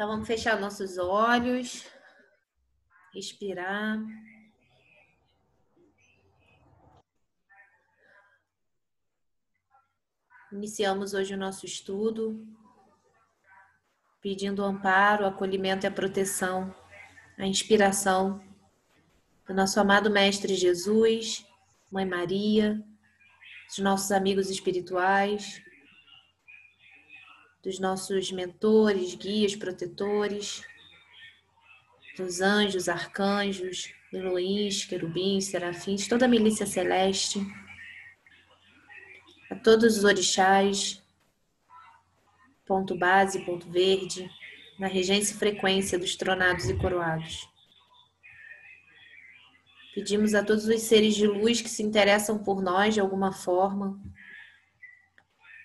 Então, vamos fechar nossos olhos, respirar. Iniciamos hoje o nosso estudo, pedindo o amparo, o acolhimento e a proteção, a inspiração do nosso amado Mestre Jesus, Mãe Maria, dos nossos amigos espirituais, dos nossos mentores, guias, protetores, dos anjos, arcanjos, Eloís, querubins, serafins, toda a milícia celeste, a todos os orixás, ponto base, ponto verde, na regência e frequência dos tronados e coroados. Pedimos a todos os seres de luz que se interessam por nós de alguma forma,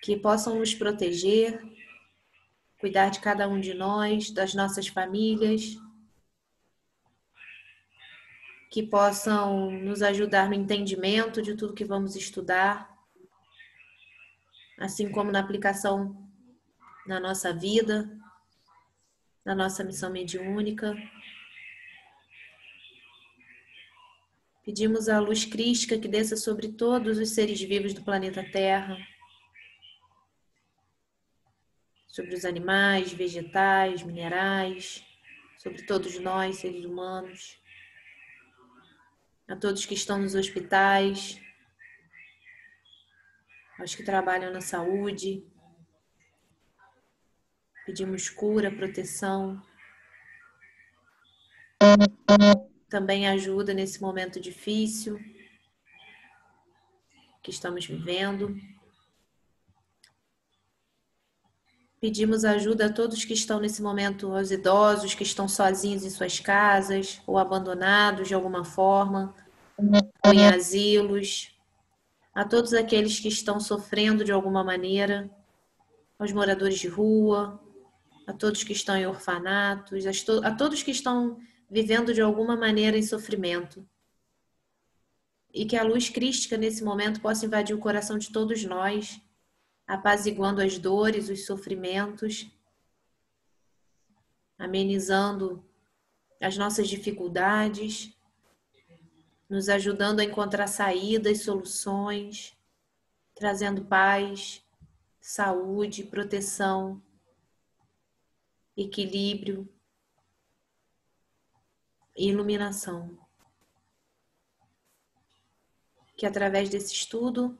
que possam nos proteger, cuidar de cada um de nós, das nossas famílias, que possam nos ajudar no entendimento de tudo que vamos estudar, assim como na aplicação na nossa vida, na nossa missão mediúnica. Pedimos a luz crística que desça sobre todos os seres vivos do planeta Terra, sobre os animais, vegetais, minerais, sobre todos nós, seres humanos, a todos que estão nos hospitais, aos que trabalham na saúde. Pedimos cura, proteção, também ajuda nesse momento difícil que estamos vivendo. Pedimos ajuda a todos que estão nesse momento, aos idosos que estão sozinhos em suas casas ou abandonados de alguma forma, ou em asilos, a todos aqueles que estão sofrendo de alguma maneira, aos moradores de rua, a todos que estão em orfanatos, a todos que estão vivendo de alguma maneira em sofrimento. E que a luz crística nesse momento possa invadir o coração de todos nós, apaziguando as dores, os sofrimentos, amenizando as nossas dificuldades, nos ajudando a encontrar saídas, soluções, trazendo paz, saúde, proteção, equilíbrio e iluminação. Que através desse estudo,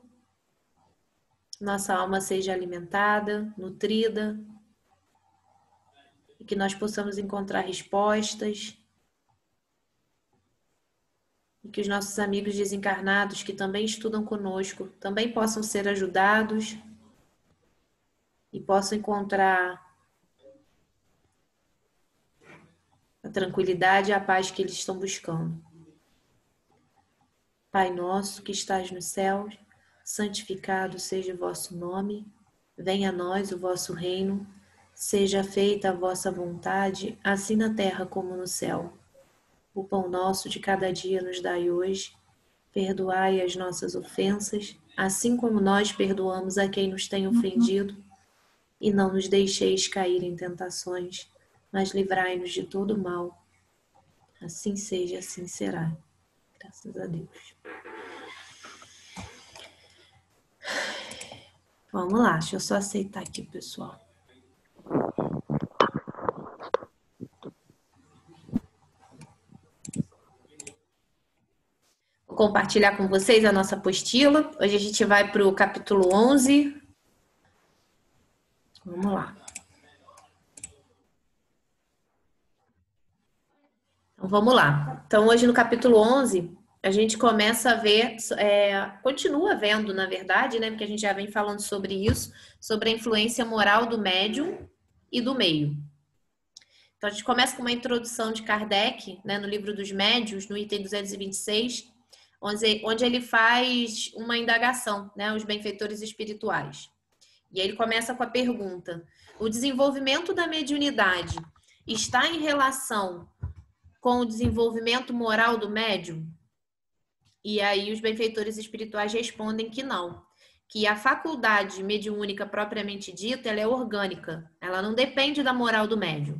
nossa alma seja alimentada, nutrida, e que nós possamos encontrar respostas, e que os nossos amigos desencarnados que também estudam conosco também possam ser ajudados e possam encontrar a tranquilidade e a paz que eles estão buscando. Pai nosso que estás nos céus, santificado seja o vosso nome, venha a nós o vosso reino, seja feita a vossa vontade, assim na terra como no céu. O pão nosso de cada dia nos dai hoje, perdoai as nossas ofensas, assim como nós perdoamos a quem nos tem ofendido, e não nos deixeis cair em tentações, mas livrai-nos de todo mal. Assim seja, assim será. Graças a Deus. Vamos lá, deixa eu só aceitar aqui, pessoal. Vou compartilhar com vocês a nossa apostila. Hoje a gente vai para o capítulo 11. Vamos lá. Então, vamos lá. Então, hoje no capítulo 11, a gente começa a ver, continua vendo, na verdade, né? Porque a gente já vem falando sobre isso, sobre a influência moral do médium e do meio. Então, a gente começa com uma introdução de Kardec, né, no livro dos médiuns, no item 226, onde ele faz uma indagação, né, aos benfeitores espirituais. E aí ele começa com a pergunta: o desenvolvimento da mediunidade está em relação com o desenvolvimento moral do médium? E aí os benfeitores espirituais respondem que não, que a faculdade mediúnica propriamente dita, ela é orgânica, ela não depende da moral do médium.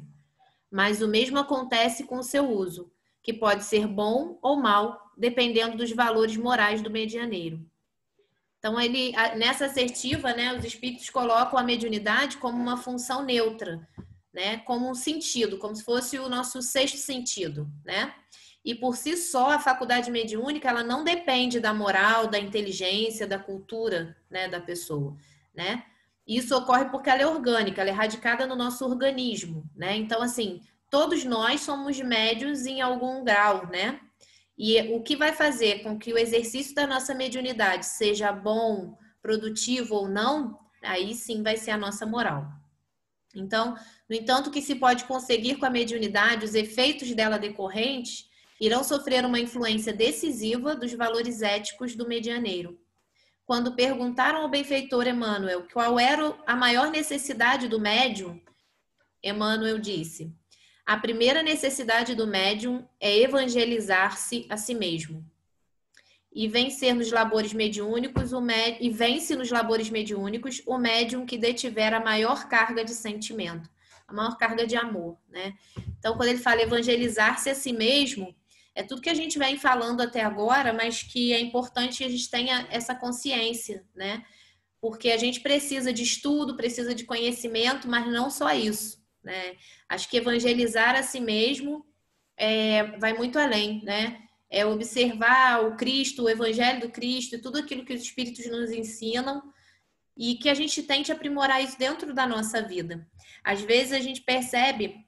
mas o mesmo acontece com o seu uso, que pode ser bom ou mal, dependendo dos valores morais do medianeiro. Então, nessa assertiva, né, os espíritos colocam a mediunidade como uma função neutra, né, como um sentido, como se fosse o nosso sexto sentido, né? E por si só, a faculdade mediúnica, ela não depende da moral, da inteligência, da cultura, né, da pessoa, né? Isso ocorre porque ela é orgânica, ela é radicada no nosso organismo, né? Então, assim, todos nós somos médiuns em algum grau, né? E o que vai fazer com que o exercício da nossa mediunidade seja bom, produtivo ou não, aí sim vai ser a nossa moral. Então, no entanto, o que se pode conseguir com a mediunidade, os efeitos dela decorrentes, irão sofrer uma influência decisiva dos valores éticos do medianeiro. Quando perguntaram ao benfeitor Emmanuel qual era a maior necessidade do médium, Emmanuel disse: a primeira necessidade do médium é evangelizar-se a si mesmo. E vencer nos labores mediúnicos e vence nos labores mediúnicos o médium que detiver a maior carga de sentimento, a maior carga de amor, né? Então, quando ele fala evangelizar-se a si mesmo, é tudo que a gente vem falando até agora, mas que é importante que a gente tenha essa consciência, né? Porque a gente precisa de estudo, precisa de conhecimento, mas não só isso, né? Acho que evangelizar a si mesmo vai muito além, né? É observar o Cristo, o Evangelho do Cristo e tudo aquilo que os Espíritos nos ensinam e que a gente tente aprimorar isso dentro da nossa vida. Às vezes a gente percebe,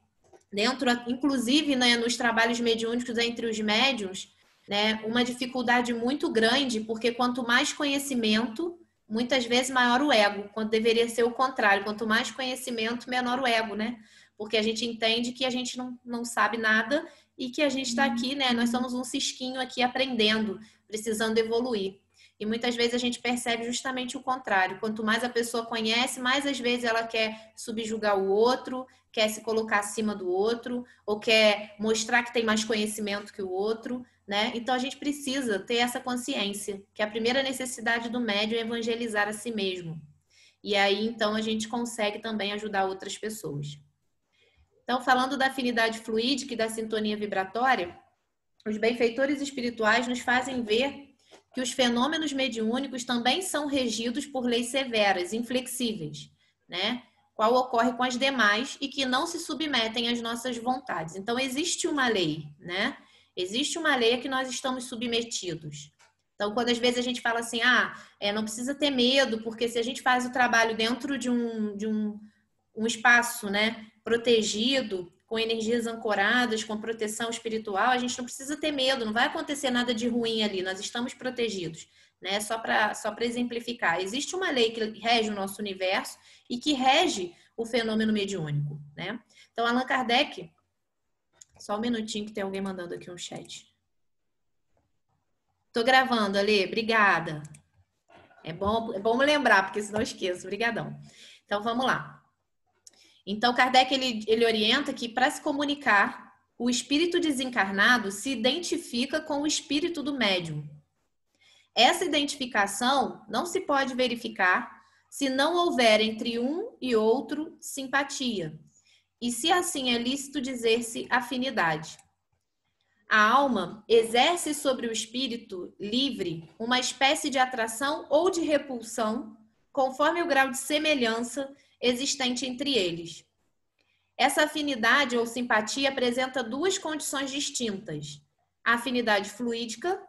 inclusive, né, nos trabalhos mediúnicos entre os médiuns, né, uma dificuldade muito grande, porque quanto mais conhecimento, muitas vezes maior o ego, quando deveria ser o contrário, quanto mais conhecimento, menor o ego, né? Porque a gente entende que a gente não sabe nada e que a gente está aqui, né? Nós somos um cisquinho aqui aprendendo, precisando evoluir. E muitas vezes a gente percebe justamente o contrário. Quanto mais a pessoa conhece, mais às vezes ela quer subjugar o outro, quer se colocar acima do outro, ou quer mostrar que tem mais conhecimento que o outro, né? Então a gente precisa ter essa consciência, que a primeira necessidade do médium é evangelizar a si mesmo. E aí, então, a gente consegue também ajudar outras pessoas. Então, falando da afinidade fluídica e da sintonia vibratória, os benfeitores espirituais nos fazem ver que os fenômenos mediúnicos também são regidos por leis severas, inflexíveis, né? Qual ocorre com as demais e que não se submetem às nossas vontades. Então, existe uma lei, né? Existe uma lei a que nós estamos submetidos. Então, quando às vezes a gente fala assim, não precisa ter medo, porque se a gente faz o trabalho dentro de um espaço, né, protegido, com energias ancoradas, com proteção espiritual, a gente não precisa ter medo, não vai acontecer nada de ruim ali, nós estamos protegidos, né? Só para exemplificar. Existe uma lei que rege o nosso universo e que rege o fenômeno mediúnico, né? Então, Allan Kardec, só um minutinho que tem alguém mandando aqui um chat. Tô gravando, Ale, obrigada. É bom me lembrar, porque senão eu esqueço. Obrigadão. Então, vamos lá. Então, Kardec, ele orienta que para se comunicar, o espírito desencarnado se identifica com o espírito do médium. Essa identificação não se pode verificar se não houver entre um e outro simpatia. E se assim é lícito dizer-se afinidade. A alma exerce sobre o espírito livre uma espécie de atração ou de repulsão, conforme o grau de semelhança existente entre eles. Essa afinidade ou simpatia apresenta duas condições distintas: a afinidade fluídica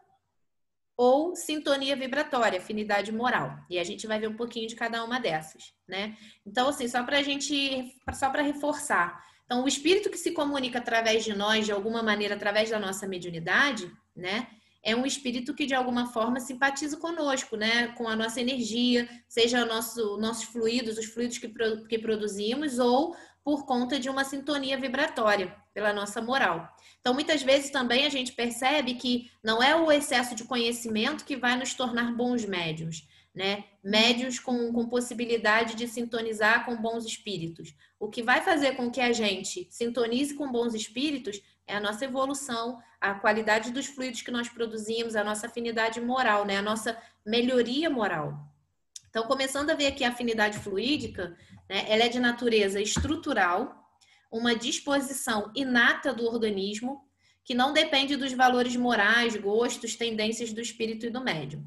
ou sintonia vibratória, afinidade moral. E a gente vai ver um pouquinho de cada uma dessas, né? Então, assim, só para reforçar. Então, o espírito que se comunica através de nós, de alguma maneira, através da nossa mediunidade, né? É um espírito que, de alguma forma, simpatiza conosco, né? Com a nossa energia, seja nossos fluidos, os fluidos que produzimos, ou por conta de uma sintonia vibratória, pela nossa moral. Então, muitas vezes também a gente percebe que não é o excesso de conhecimento que vai nos tornar bons médiuns, né? Médiuns com possibilidade de sintonizar com bons espíritos. O que vai fazer com que a gente sintonize com bons espíritos é a nossa evolução, a qualidade dos fluidos que nós produzimos, a nossa afinidade moral, né? A nossa melhoria moral. Então, começando a ver aqui a afinidade fluídica, né? Ela é de natureza estrutural, uma disposição inata do organismo que não depende dos valores morais, gostos, tendências do espírito e do médium.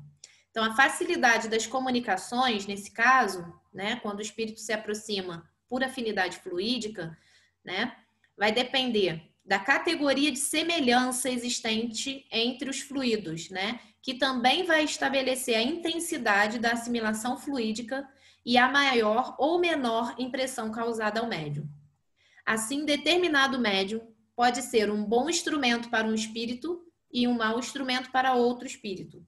Então, a facilidade das comunicações, nesse caso, né, quando o espírito se aproxima por afinidade fluídica, né, vai depender da categoria de semelhança existente entre os fluidos, né, que também vai estabelecer a intensidade da assimilação fluídica e a maior ou menor impressão causada ao médium. Assim, determinado médium pode ser um bom instrumento para um espírito e um mau instrumento para outro espírito.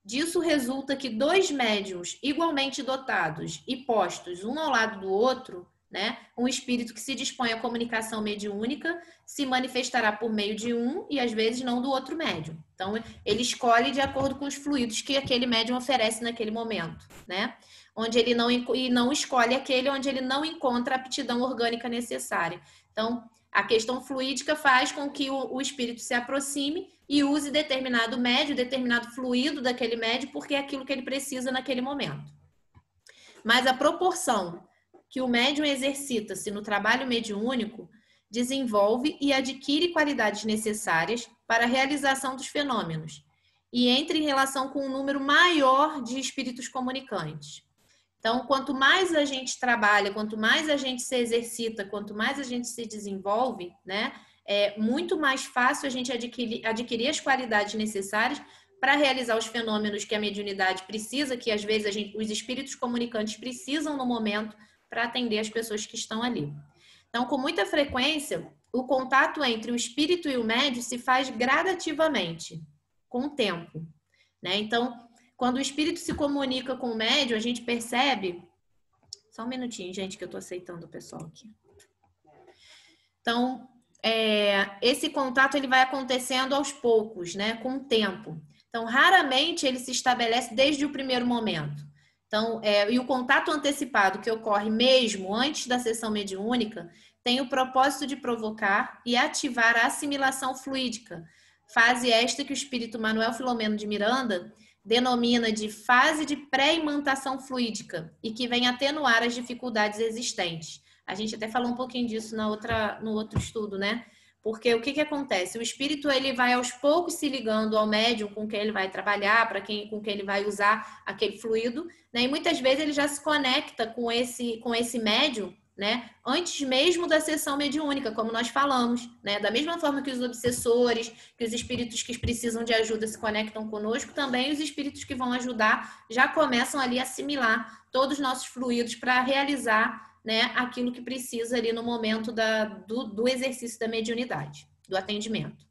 Disso resulta que dois médiuns igualmente dotados e postos um ao lado do outro, né, um espírito que se dispõe à comunicação mediúnica se manifestará por meio de um e às vezes não do outro médium. Então, ele escolhe de acordo com os fluidos que aquele médium oferece naquele momento, né? Onde ele não escolhe aquele onde ele não encontra a aptidão orgânica necessária. Então, a questão fluídica faz com que o espírito se aproxime e use determinado médio, determinado fluido daquele médio, porque é aquilo que ele precisa naquele momento. Mas a proporção que o médium exercita-se no trabalho mediúnico desenvolve e adquire qualidades necessárias para a realização dos fenômenos e entra em relação com um número maior de espíritos comunicantes. Então, quanto mais a gente trabalha, quanto mais a gente se exercita, quanto mais a gente se desenvolve, né, é muito mais fácil a gente adquirir as qualidades necessárias para realizar os fenômenos que a mediunidade precisa, que às vezes os espíritos comunicantes precisam no momento para atender as pessoas que estão ali. Então, com muita frequência, o contato entre o espírito e o médium se faz gradativamente, com o tempo, né? Então, quando o espírito se comunica com o médium, a gente percebe... Só um minutinho, gente, que eu estou aceitando o pessoal aqui. Então, esse contato ele vai acontecendo aos poucos, né? Com o tempo. Então, raramente ele se estabelece desde o primeiro momento. Então, e o contato antecipado que ocorre mesmo antes da sessão mediúnica tem o propósito de provocar e ativar a assimilação fluídica, fase esta que o espírito Manuel Filomeno de Miranda denomina de fase de pré-imantação fluídica e que vem atenuar as dificuldades existentes. A gente até falou um pouquinho disso no outro estudo, né? Porque o que acontece? O espírito ele vai aos poucos se ligando ao médium com quem ele vai trabalhar, com quem ele vai usar aquele fluido, né? E muitas vezes ele já se conecta com esse médium, né? Antes mesmo da sessão mediúnica, como nós falamos, né? Da mesma forma que os obsessores, que os espíritos que precisam de ajuda se conectam conosco, também os espíritos que vão ajudar já começam ali a assimilar todos os nossos fluidos para realizar, né, aquilo que precisa ali no momento do exercício da mediunidade, do atendimento.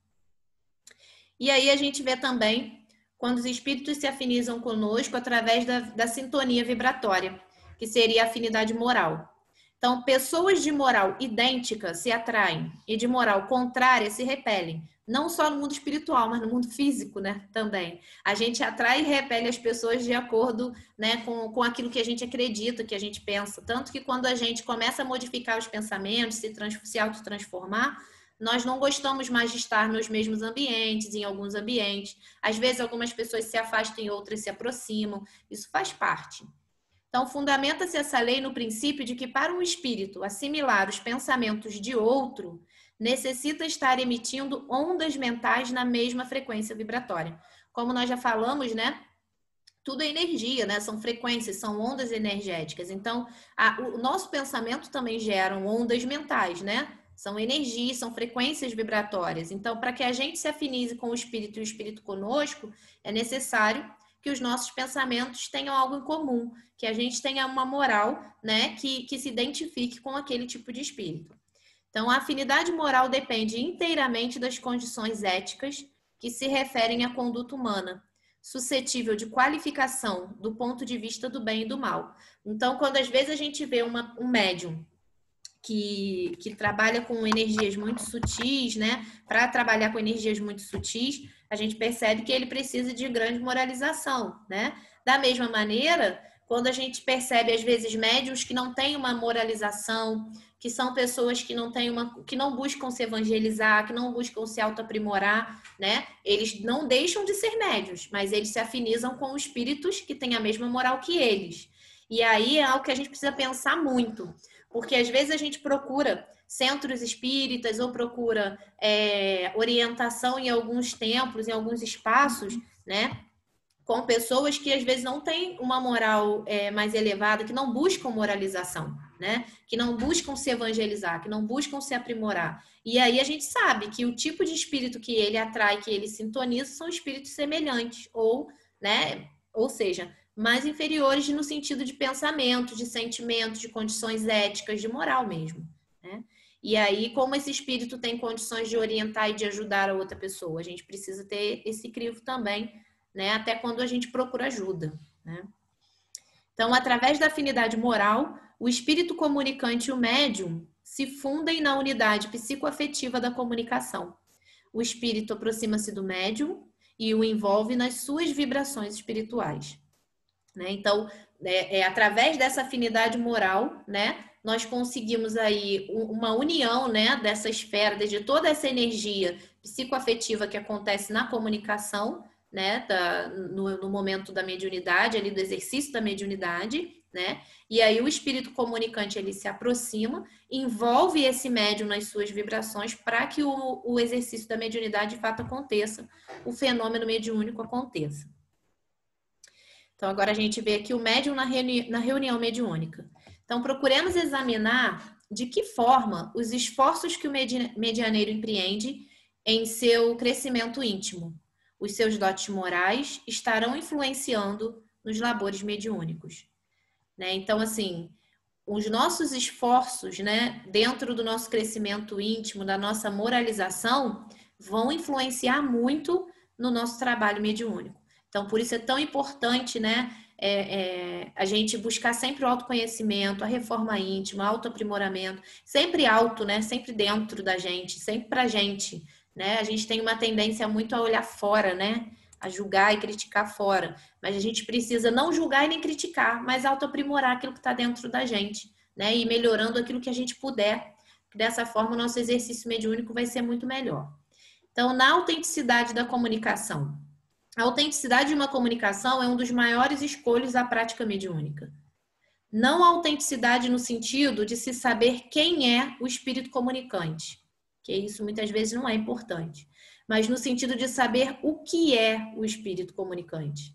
E aí a gente vê também quando os espíritos se afinizam conosco através da sintonia vibratória, que seria a afinidade moral. Então, pessoas de moral idêntica se atraem e de moral contrária se repelem. Não só no mundo espiritual, mas no mundo físico, né, também. A gente atrai e repele as pessoas de acordo, né, com aquilo que a gente acredita, que a gente pensa. Tanto que quando a gente começa a modificar os pensamentos, se autotransformar, nós não gostamos mais de estar nos mesmos ambientes, em alguns ambientes. Às vezes, algumas pessoas se afastam e outras se aproximam. Isso faz parte. Então, fundamenta-se essa lei no princípio de que para um espírito assimilar os pensamentos de outro, necessita estar emitindo ondas mentais na mesma frequência vibratória. Como nós já falamos, né? Tudo é energia, né? São frequências, são ondas energéticas. Então, o nosso pensamento também gera ondas mentais, né? São energias, são frequências vibratórias. Então, para que a gente se afinize com o espírito e o espírito conosco, é necessário que os nossos pensamentos tenham algo em comum, que a gente tenha uma moral, né, que se identifique com aquele tipo de espírito. Então, a afinidade moral depende inteiramente das condições éticas que se referem à conduta humana, suscetível de qualificação do ponto de vista do bem e do mal. Então, quando às vezes a gente vê um médium que trabalha com energias muito sutis, né? Para trabalhar com energias muito sutis, a gente percebe que ele precisa de grande moralização, né? Da mesma maneira, quando a gente percebe, às vezes, médiuns que não têm uma moralização, que são pessoas que que não buscam se evangelizar, que não buscam se autoaprimorar, né? Eles não deixam de ser médiuns, mas eles se afinizam com espíritos que têm a mesma moral que eles. E aí é algo que a gente precisa pensar muito. Porque às vezes a gente procura centros espíritas ou procura orientação em alguns templos, em alguns espaços, né? Com pessoas que às vezes não têm uma moral mais elevada, que não buscam moralização, né? Que não buscam se evangelizar, que não buscam se aprimorar. E aí a gente sabe que o tipo de espírito que ele atrai, que ele sintoniza, são espíritos semelhantes, ou, né? Ou seja, mais inferiores no sentido de pensamento, de sentimento, de condições éticas, de moral mesmo, né? E aí, como esse espírito tem condições de orientar e de ajudar a outra pessoa, a gente precisa ter esse crivo também, né? Até quando a gente procura ajuda, né? Então, através da afinidade moral, o espírito comunicante e o médium se fundem na unidade psicoafetiva da comunicação. O espírito aproxima-se do médium e o envolve nas suas vibrações espirituais, né? Então, através dessa afinidade moral, né, nós conseguimos aí uma união, né, dessa esfera, de toda essa energia psicoafetiva que acontece na comunicação, né, no momento da mediunidade, ali do exercício da mediunidade, né? E aí o espírito comunicante ele se aproxima, envolve esse médium nas suas vibrações para que o exercício da mediunidade de fato aconteça, o fenômeno mediúnico aconteça. Então, agora a gente vê aqui o médium na reunião mediúnica. Então, procuremos examinar de que forma os esforços que o medianeiro empreende em seu crescimento íntimo, os seus dotes morais, estarão influenciando nos labores mediúnicos, né? Então, assim, os nossos esforços, né, dentro do nosso crescimento íntimo, da nossa moralização, vão influenciar muito no nosso trabalho mediúnico. Então, por isso é tão importante, né, a gente buscar sempre o autoconhecimento, a reforma íntima, autoaprimoramento, sempre alto, né, sempre dentro da gente, sempre pra gente, né? A gente tem uma tendência muito a olhar fora, né, a julgar e criticar fora, mas a gente precisa não julgar e nem criticar, mas autoaprimorar aquilo que está dentro da gente, né, e melhorando aquilo que a gente puder. Dessa forma, o nosso exercício mediúnico vai ser muito melhor. Então, na autenticidade da comunicação. A autenticidade de uma comunicação é um dos maiores escolhos da prática mediúnica. Não a autenticidade no sentido de se saber quem é o espírito comunicante, que isso muitas vezes não é importante, mas no sentido de saber o que é o espírito comunicante.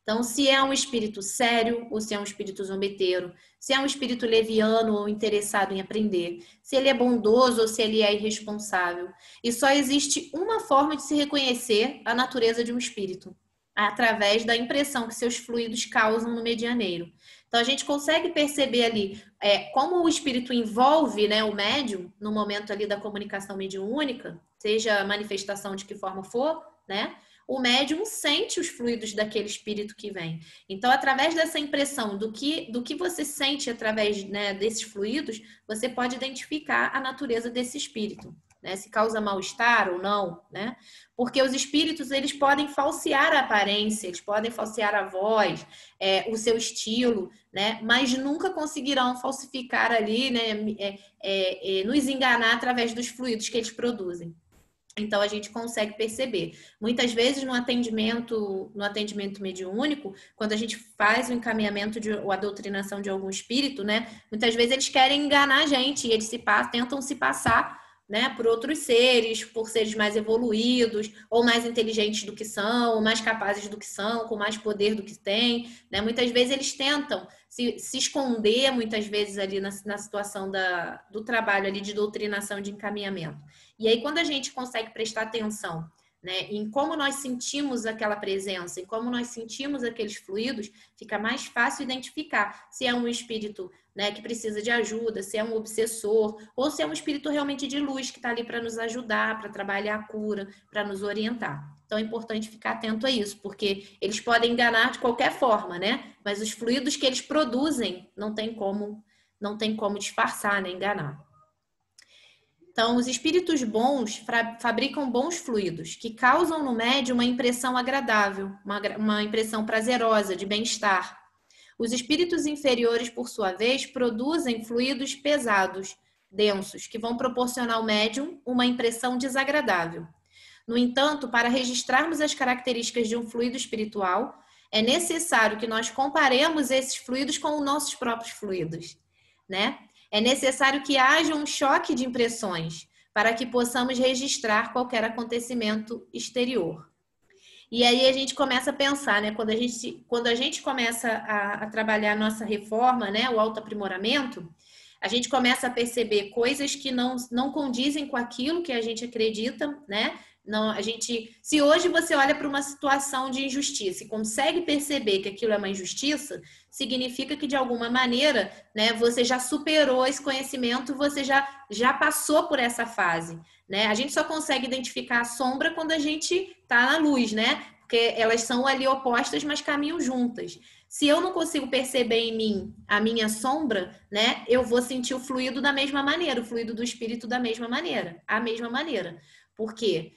Então, se é um espírito sério ou se é um espírito zombeteiro, se é um espírito leviano ou interessado em aprender, se ele é bondoso ou se ele é irresponsável. E só existe uma forma de se reconhecer a natureza de um espírito, através da impressão que seus fluidos causam no medianeiro. Então, a gente consegue perceber ali como o espírito envolve, né, o médium no momento ali da comunicação mediúnica, seja a manifestação de que forma for, né? O médium sente os fluidos daquele espírito que vem. Então, através dessa impressão do que você sente através, né, desses fluidos, você pode identificar a natureza desse espírito, né? Se causa mal-estar ou não, né? Porque os espíritos, eles podem falsear a aparência, eles podem falsear a voz, o seu estilo, né? Mas nunca conseguirão falsificar ali, né, nos enganar através dos fluidos que eles produzem. Então, a gente consegue perceber. Muitas vezes, no atendimento mediúnico, quando a gente faz o encaminhamento ou a doutrinação de algum espírito, né? Muitas vezes eles querem enganar a gente e eles tentam se passar, né, por outros seres, por seres mais evoluídos, ou mais inteligentes do que são, ou mais capazes do que são, com mais poder do que têm, né? Muitas vezes eles tentam se esconder, muitas vezes, ali na situação do trabalho ali de doutrinação, de encaminhamento. E aí, quando a gente consegue prestar atenção, né, em como nós sentimos aquela presença, em como nós sentimos aqueles fluidos, fica mais fácil identificar se é um espírito, né, que precisa de ajuda, se é um obsessor, ou se é um espírito realmente de luz que está ali para nos ajudar, para trabalhar a cura, para nos orientar. Então é importante ficar atento a isso, porque eles podem enganar de qualquer forma, né? Mas os fluidos que eles produzem não tem como disfarçar, nem enganar. Então, os espíritos bons fabricam bons fluidos que causam no médium uma impressão agradável, uma impressão prazerosa, de bem-estar. Os espíritos inferiores, por sua vez, produzem fluidos pesados, densos, que vão proporcionar ao médium uma impressão desagradável. No entanto, para registrarmos as características de um fluido espiritual, é necessário que nós comparemos esses fluidos com os nossos próprios fluidos, né? É necessário que haja um choque de impressões para que possamos registrar qualquer acontecimento exterior. E aí a gente começa a pensar, né? Quando a gente começa a trabalhar a nossa reforma, né? O autoaprimoramento, a gente começa a perceber coisas que não condizem com aquilo que a gente acredita, né? Não, se hoje você olha para uma situação de injustiça e consegue perceber que aquilo é uma injustiça, significa que de alguma maneira, né, você já superou esse conhecimento, você já passou por essa fase, né? A gente só consegue identificar a sombra quando a gente está na luz, né? Porque elas são ali opostas, mas caminham juntas. Se eu não consigo perceber em mim a minha sombra, né, eu vou sentir o fluido da mesma maneira, o fluido do espírito da mesma maneira, a mesma maneira. Por quê?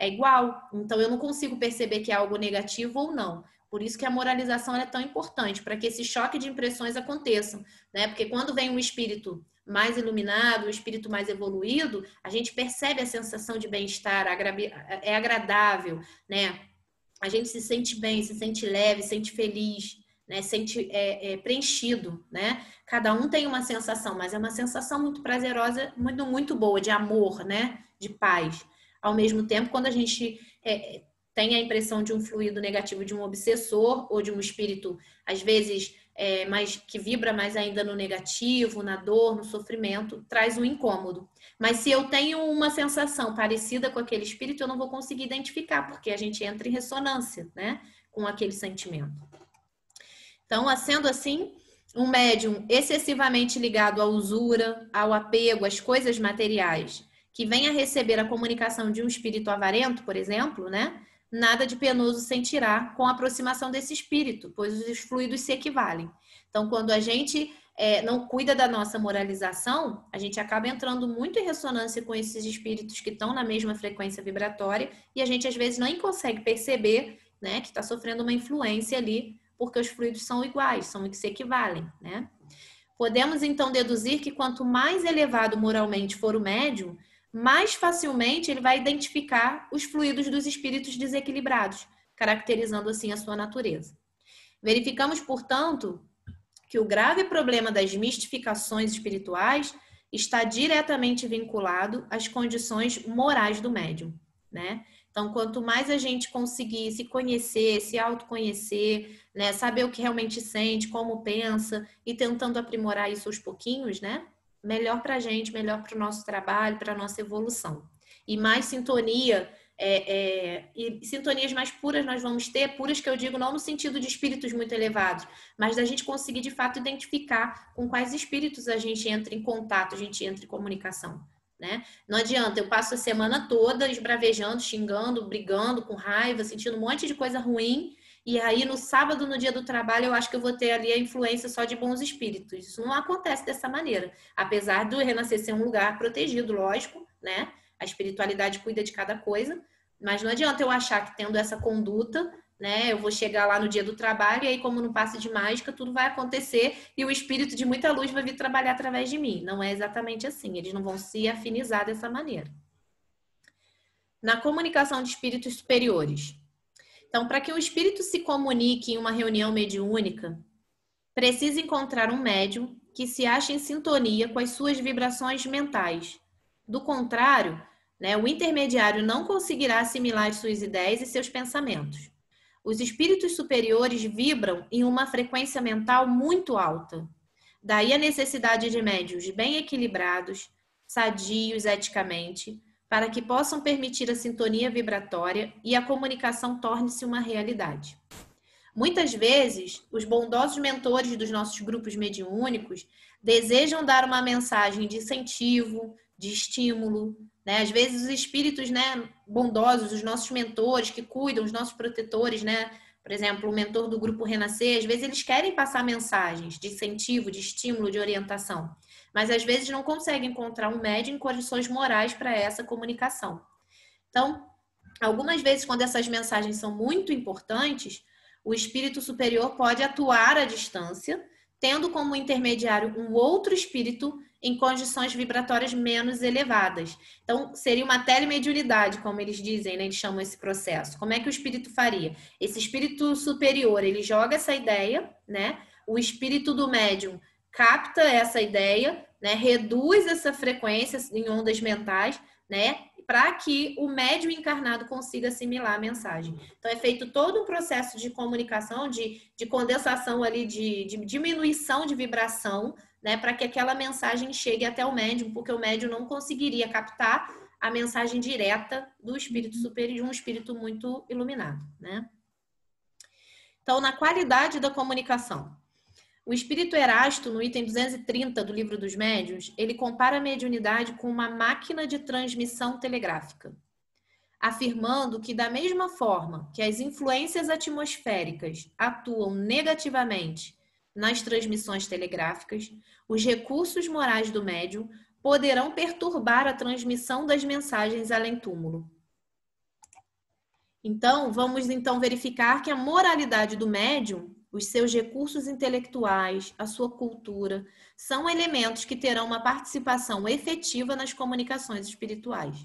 É igual. Então, eu não consigo perceber que é algo negativo ou não. Por isso que a moralização é tão importante, para que esse choque de impressões aconteçam, né? Porque quando vem um espírito mais iluminado, um espírito mais evoluído, a gente percebe a sensação de bem-estar, é agradável, né? A gente se sente bem, se sente leve, se sente feliz, né? Sente preenchido, né? Cada um tem uma sensação, mas é uma sensação muito prazerosa, muito, muito boa, de amor, né? De paz. Ao mesmo tempo, quando a gente tem a impressão de um fluido negativo de um obsessor ou de um espírito, às vezes, que vibra mais ainda no negativo, na dor, no sofrimento, traz um incômodo. Mas se eu tenho uma sensação parecida com aquele espírito, eu não vou conseguir identificar, porque a gente entra em ressonância, né, com aquele sentimento. Então, sendo assim, um médium excessivamente ligado à usura, ao apego, às coisas materiais, que venha receber a comunicação de um espírito avarento, por exemplo, né? Nada de penoso sentirá com a aproximação desse espírito, pois os fluidos se equivalem. Então, quando a gente não cuida da nossa moralização, a gente acaba entrando muito em ressonância com esses espíritos que estão na mesma frequência vibratória e a gente, às vezes, nem consegue perceber, né, que está sofrendo uma influência ali, porque os fluidos são iguais, são que se equivalem, né? Podemos, então, deduzir que quanto mais elevado moralmente for o médium, mais facilmente ele vai identificar os fluidos dos espíritos desequilibrados, caracterizando assim a sua natureza. Verificamos, portanto, que o grave problema das mistificações espirituais está diretamente vinculado às condições morais do médium, né? Então, quanto mais a gente conseguir se conhecer, se autoconhecer, né, saber o que realmente sente, como pensa e tentando aprimorar isso aos pouquinhos, né? Melhor para a gente, melhor para o nosso trabalho, para a nossa evolução. E mais sintonia, e sintonias mais puras nós vamos ter, puras que eu digo não no sentido de espíritos muito elevados, mas da gente conseguir de fato identificar com quais espíritos a gente entra em contato, a gente entra em comunicação, né? Não adianta, eu passo a semana toda esbravejando, xingando, brigando, com raiva, sentindo um monte de coisa ruim, e aí no sábado, no dia do trabalho, eu acho que eu vou ter ali a influência só de bons espíritos. Isso não acontece dessa maneira, apesar do Renascer ser um lugar protegido, lógico, né? A espiritualidade cuida de cada coisa, mas não adianta eu achar que tendo essa conduta, né, eu vou chegar lá no dia do trabalho e aí, como no passe de mágica, tudo vai acontecer e o espírito de muita luz vai vir trabalhar através de mim. Não é exatamente assim, eles não vão se afinizar dessa maneira. Na comunicação de espíritos superiores. Então, para que o espírito se comunique em uma reunião mediúnica, precisa encontrar um médium que se ache em sintonia com as suas vibrações mentais. Do contrário, né, o intermediário não conseguirá assimilar as suas ideias e seus pensamentos. Os espíritos superiores vibram em uma frequência mental muito alta. Daí a necessidade de médiuns bem equilibrados, sadios eticamente, para que possam permitir a sintonia vibratória e a comunicação torne-se uma realidade. Muitas vezes, os bondosos mentores dos nossos grupos mediúnicos desejam dar uma mensagem de incentivo, de estímulo, né? Às vezes os espíritos, né, bondosos, os nossos mentores que cuidam, os nossos protetores, né? Por exemplo, o mentor do grupo Renascer, às vezes eles querem passar mensagens de incentivo, de estímulo, de orientação, mas às vezes não conseguem encontrar um médium em condições morais para essa comunicação. Então, algumas vezes, quando essas mensagens são muito importantes, o espírito superior pode atuar à distância, tendo como intermediário um outro espírito em condições vibratórias menos elevadas. Então, seria uma telemediunidade, como eles dizem, né? Eles chamam esse processo. Como é que o espírito faria? Esse espírito superior, ele joga essa ideia, né? O espírito do médium capta essa ideia, né? Reduz essa frequência em ondas mentais, né? Para que o médium encarnado consiga assimilar a mensagem. Então, é feito todo um processo de comunicação, de condensação ali, de diminuição de vibração, né? Para que aquela mensagem chegue até o médium, porque o médium não conseguiria captar a mensagem direta do espírito superior, de um espírito muito iluminado, né? Então, na qualidade da comunicação. O espírito Erasto, no item 230 do Livro dos Médiuns, ele compara a mediunidade com uma máquina de transmissão telegráfica, afirmando que, da mesma forma que as influências atmosféricas atuam negativamente nas transmissões telegráficas, os recursos morais do médium poderão perturbar a transmissão das mensagens além-túmulo. Então, vamos verificar que a moralidade do médium, os seus recursos intelectuais, a sua cultura, são elementos que terão uma participação efetiva nas comunicações espirituais.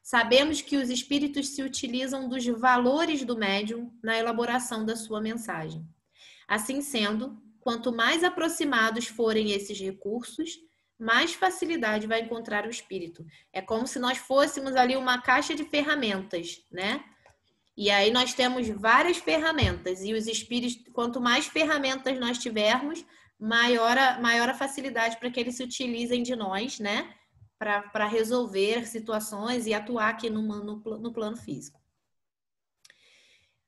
Sabemos que os espíritos se utilizam dos valores do médium na elaboração da sua mensagem. Assim sendo, quanto mais aproximados forem esses recursos, mais facilidade vai encontrar o espírito. É como se nós fôssemos ali uma caixa de ferramentas, né? E aí nós temos várias ferramentas, e os espíritos, quanto mais ferramentas nós tivermos, maior a facilidade para que eles se utilizem de nós, né? Para resolver situações e atuar aqui no plano físico.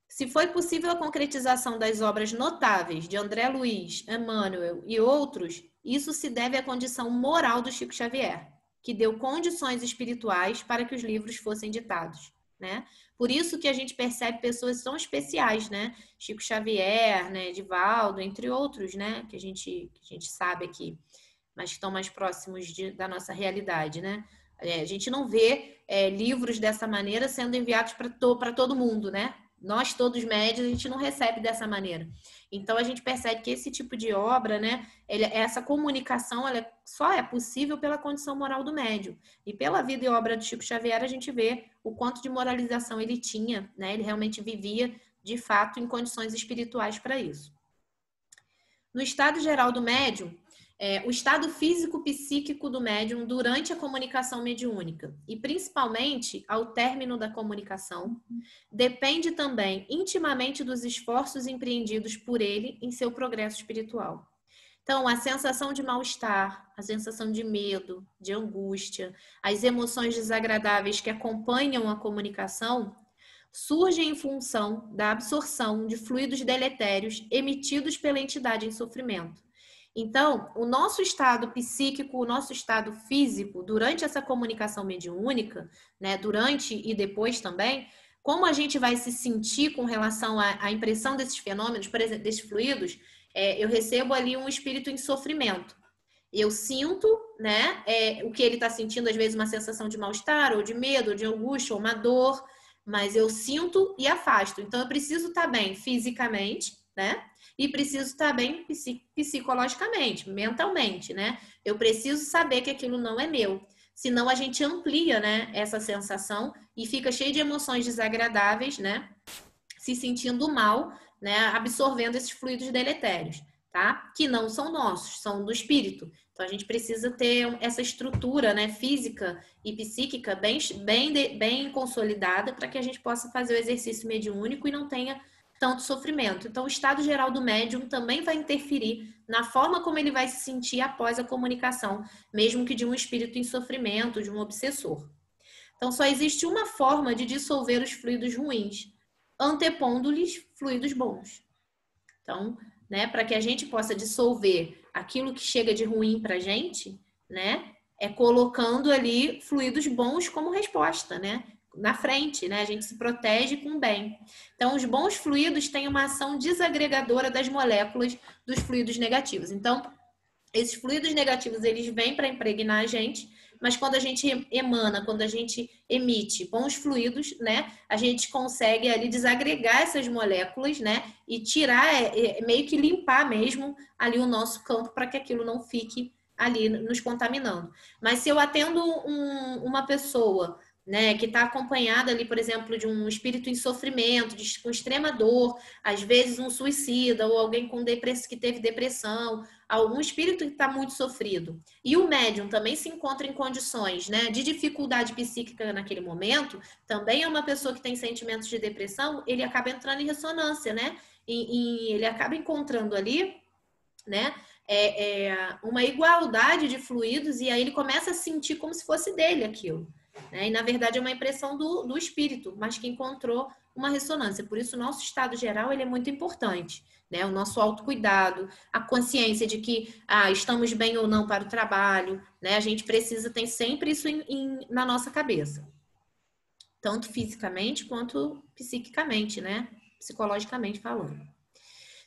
Se foi possível a concretização das obras notáveis de André Luiz, Emmanuel e outros, isso se deve à condição moral do Chico Xavier, que deu condições espirituais para que os livros fossem ditados, né? Por isso que a gente percebe pessoas tão especiais, né? Chico Xavier, né? Divaldo, entre outros, né? Que a gente sabe aqui, mas que estão mais próximos da nossa realidade, né? A gente não vê livros dessa maneira sendo enviados para todo mundo, né? Nós, todos médios, a gente não recebe dessa maneira. Então, a gente percebe que esse tipo de obra, né? Essa comunicação, ela só é possível pela condição moral do médium. E pela vida e obra do Chico Xavier, a gente vê o quanto de moralização ele tinha, né? Ele realmente vivia, de fato, em condições espirituais para isso. No estado geral do médium, o estado físico-psíquico do médium durante a comunicação mediúnica e principalmente ao término da comunicação, depende também intimamente dos esforços empreendidos por ele em seu progresso espiritual. Então, a sensação de mal-estar, a sensação de medo, de angústia, as emoções desagradáveis que acompanham a comunicação surgem em função da absorção de fluidos deletérios emitidos pela entidade em sofrimento. Então, o nosso estado psíquico, o nosso estado físico, durante essa comunicação mediúnica, né, durante e depois também, como a gente vai se sentir com relação à impressão desses fenômenos, por exemplo, desses fluidos, eu recebo ali um espírito em sofrimento. Eu sinto, né, o que ele está sentindo, às vezes uma sensação de mal-estar, ou de medo, ou de angústia, ou uma dor, mas eu sinto e afasto. Então, eu preciso estar bem fisicamente, né? E preciso estar bem psicologicamente, mentalmente, né? Eu preciso saber que aquilo não é meu. Senão a gente amplia, né, essa sensação e fica cheio de emoções desagradáveis, né? Se sentindo mal, né? Absorvendo esses fluidos deletérios, tá? Que não são nossos, são do espírito. Então a gente precisa ter essa estrutura, né, física e psíquica bem consolidada para que a gente possa fazer o exercício mediúnico e não tenha tanto sofrimento. Então, o estado geral do médium também vai interferir na forma como ele vai se sentir após a comunicação, mesmo que de um espírito em sofrimento, de um obsessor. Então, só existe uma forma de dissolver os fluidos ruins, antepondo-lhes fluidos bons. Então, né, para que a gente possa dissolver aquilo que chega de ruim para a gente, né, é colocando ali fluidos bons como resposta, né? Na frente, né? A gente se protege com o bem. Então, os bons fluidos têm uma ação desagregadora das moléculas dos fluidos negativos. Então, esses fluidos negativos, eles vêm para impregnar a gente, mas quando a gente emana, quando a gente emite bons fluidos, né? A gente consegue ali desagregar essas moléculas, né? E tirar, meio que limpar mesmo ali o nosso campo para que aquilo não fique ali nos contaminando. Mas se eu atendo uma pessoa, né, que está acompanhada ali, por exemplo, de um espírito em sofrimento, com extrema dor, às vezes um suicida ou alguém com que teve depressão, algum espírito que está muito sofrido. E o médium também se encontra em condições, né, de dificuldade psíquica naquele momento, também é uma pessoa que tem sentimentos de depressão, ele acaba entrando em ressonância, né? Ele acaba encontrando ali, né, uma igualdade de fluidos e aí ele começa a sentir como se fosse dele aquilo. Né? E na verdade é uma impressão do espírito, mas que encontrou uma ressonância. Por isso o nosso estado geral ele é muito importante. Né? O nosso autocuidado, a consciência de que estamos bem ou não para o trabalho, né? A gente precisa ter sempre isso na nossa cabeça. Tanto fisicamente quanto psiquicamente, né? Psicologicamente falando.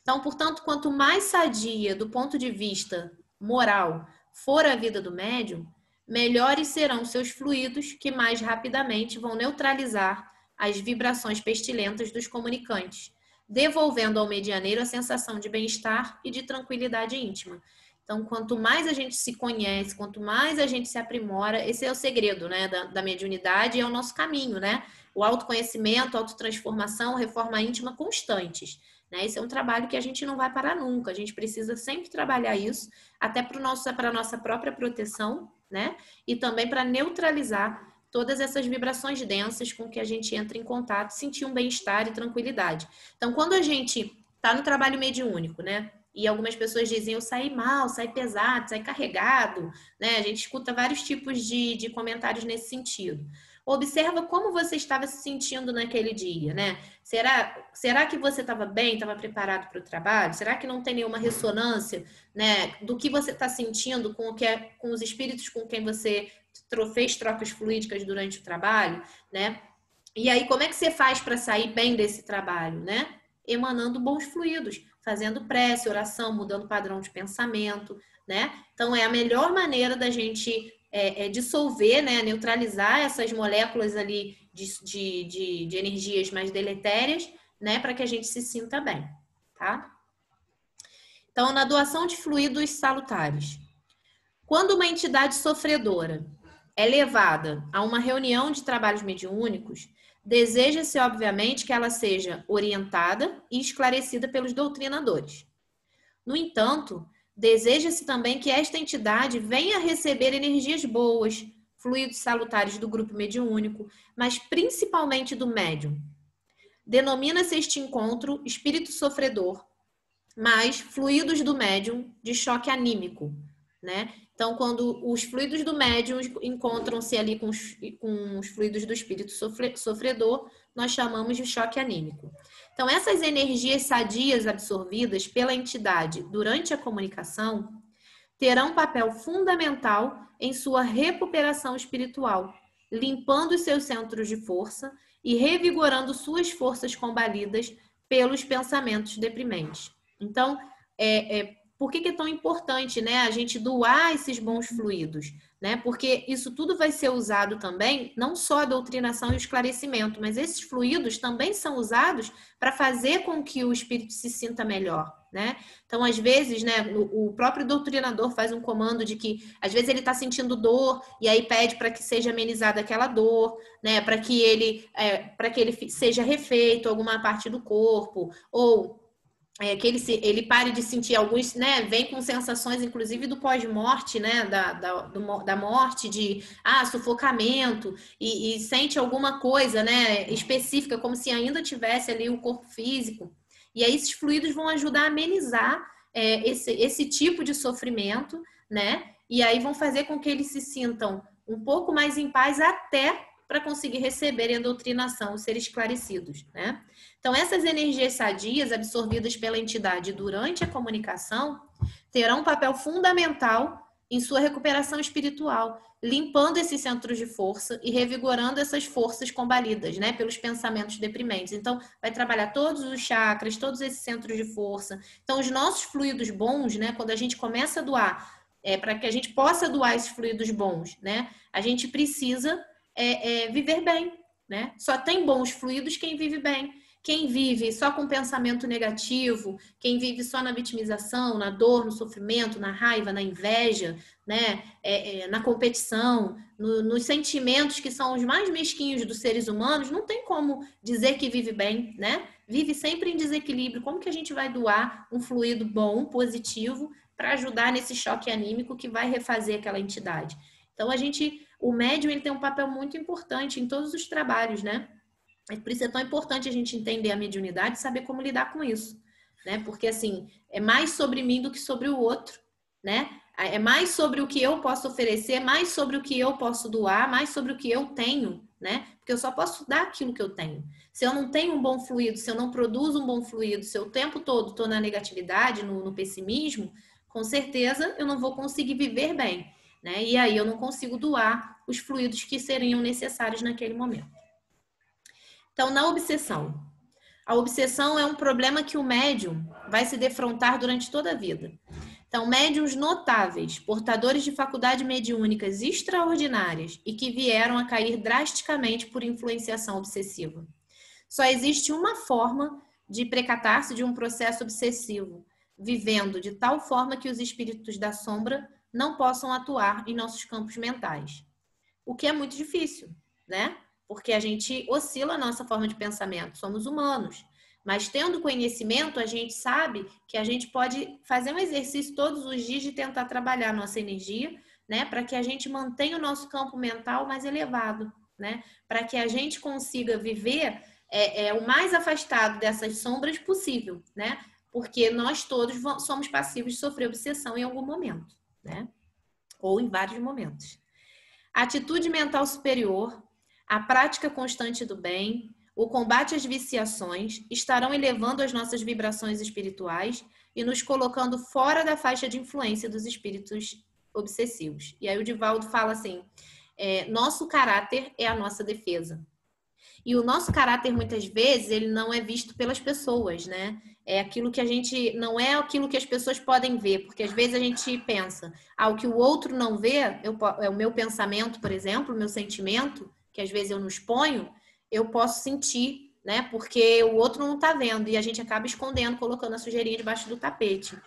Então, portanto, quanto mais sadia do ponto de vista moral for a vida do médium, melhores serão seus fluidos que mais rapidamente vão neutralizar as vibrações pestilentas dos comunicantes, devolvendo ao medianeiro a sensação de bem-estar e de tranquilidade íntima. Então, quanto mais a gente se conhece, quanto mais a gente se aprimora, esse é o segredo, né, da mediunidade e é o nosso caminho, né? O autoconhecimento, autotransformação, reforma íntima constantes. Né? Esse é um trabalho que a gente não vai parar nunca. A gente precisa sempre trabalhar isso, até para a nossa própria proteção, né? E também para neutralizar todas essas vibrações densas com que a gente entra em contato, sentir um bem-estar e tranquilidade. Então, quando a gente está no trabalho mediúnico, né? E algumas pessoas dizem, eu saí mal, saí pesado, saí carregado, né? A gente escuta vários tipos de comentários nesse sentido. Observa como você estava se sentindo naquele dia, né? Será que você estava bem, estava preparado para o trabalho? Será que não tem nenhuma ressonância, né, do que você está sentindo com os espíritos com quem você fez trocas fluídicas durante o trabalho, né? E aí, como é que você faz para sair bem desse trabalho, né? Emanando bons fluidos, fazendo prece, oração, mudando o padrão de pensamento, né? Então, é a melhor maneira da gente dissolver, né? Neutralizar essas moléculas ali de energias mais deletérias, né? Para que a gente se sinta bem, tá? Então, na doação de fluidos salutares. Quando uma entidade sofredora é levada a uma reunião de trabalhos mediúnicos, deseja-se, obviamente, que ela seja orientada e esclarecida pelos doutrinadores. No entanto, deseja-se também que esta entidade venha receber energias boas, fluidos salutares do grupo mediúnico, mas principalmente do médium. Denomina-se este encontro espírito sofredor, mas fluidos do médium de choque anímico, né? Então, quando os fluidos do médium encontram-se ali com os fluidos do espírito sofredor, nós chamamos de choque anímico. Então, essas energias sadias absorvidas pela entidade durante a comunicação terão um papel fundamental em sua recuperação espiritual, limpando os seus centros de força e revigorando suas forças combalidas pelos pensamentos deprimentes. Então, por que é tão importante, né, a gente doar esses bons fluidos? Né? Porque isso tudo vai ser usado também, não só a doutrinação e o esclarecimento, mas esses fluidos também são usados para fazer com que o espírito se sinta melhor. Né? Então, às vezes, né, o próprio doutrinador faz um comando de que, às vezes, ele está sentindo dor e aí pede para que seja amenizada aquela dor, né, para que ele seja refeito alguma parte do corpo, ou que ele pare de sentir alguns, né, vem com sensações, inclusive, do pós-morte, né, da morte, de sufocamento, e sente alguma coisa, né, específica, como se ainda tivesse ali o corpo físico. E aí esses fluidos vão ajudar a amenizar esse tipo de sofrimento, né, e aí vão fazer com que eles se sintam um pouco mais em paz até para conseguir receberem a doutrinação, ser esclarecidos, né? Então, essas energias sadias absorvidas pela entidade durante a comunicação terão um papel fundamental em sua recuperação espiritual, limpando esses centros de força e revigorando essas forças combalidas, né, pelos pensamentos deprimentes. Então, vai trabalhar todos os chakras, todos esses centros de força. Então, os nossos fluidos bons, né, quando a gente começa a doar, para que a gente possa doar esses fluidos bons, né, a gente precisa viver bem, né? Só tem bons fluidos quem vive bem. Quem vive só com pensamento negativo, quem vive só na vitimização, na dor, no sofrimento, na raiva, na inveja, né? Na competição, nos sentimentos que são os mais mesquinhos dos seres humanos, não tem como dizer que vive bem, né? Vive sempre em desequilíbrio. Como que a gente vai doar um fluido bom, positivo, para ajudar nesse choque anímico que vai refazer aquela entidade? Então, o médium ele tem um papel muito importante em todos os trabalhos, né? Por isso é tão importante a gente entender a mediunidade e saber como lidar com isso, né? Porque, assim, é mais sobre mim do que sobre o outro, né? É mais sobre o que eu posso oferecer, mais sobre o que eu posso doar, mais sobre o que eu tenho, né? Porque eu só posso dar aquilo que eu tenho. Se eu não tenho um bom fluido, se eu não produzo um bom fluido, se eu o tempo todo estou na negatividade, no pessimismo, com certeza eu não vou conseguir viver bem, né? E aí eu não consigo doar os fluidos que seriam necessários naquele momento. Então, na obsessão. A obsessão é um problema que o médium vai se defrontar durante toda a vida. Então, médiuns notáveis, portadores de faculdades mediúnicas extraordinárias e que vieram a cair drasticamente por influenciação obsessiva. Só existe uma forma de precatar-se de um processo obsessivo, vivendo de tal forma que os espíritos da sombra não possam atuar em nossos campos mentais. O que é muito difícil, né? Porque a gente oscila a nossa forma de pensamento, somos humanos. Mas tendo conhecimento, a gente sabe que a gente pode fazer um exercício todos os dias de tentar trabalhar a nossa energia, né? Para que a gente mantenha o nosso campo mental mais elevado, né? Para que a gente consiga viver o mais afastado dessas sombras possível, né? Porque nós todos somos passíveis de sofrer obsessão em algum momento, né? Ou em vários momentos. A atitude mental superior, a prática constante do bem, o combate às viciações estarão elevando as nossas vibrações espirituais e nos colocando fora da faixa de influência dos espíritos obsessivos. E aí o Divaldo fala assim, nosso caráter é a nossa defesa. E o nosso caráter, muitas vezes, ele não é visto pelas pessoas, né? É aquilo que a gente... Não é aquilo que as pessoas podem ver, porque às vezes a gente pensa, o que o outro não vê, é o meu pensamento, por exemplo, o meu sentimento, que às vezes eu não exponho, eu posso sentir, né? Porque o outro não tá vendo, e a gente acaba escondendo, colocando a sujeirinha debaixo do tapete,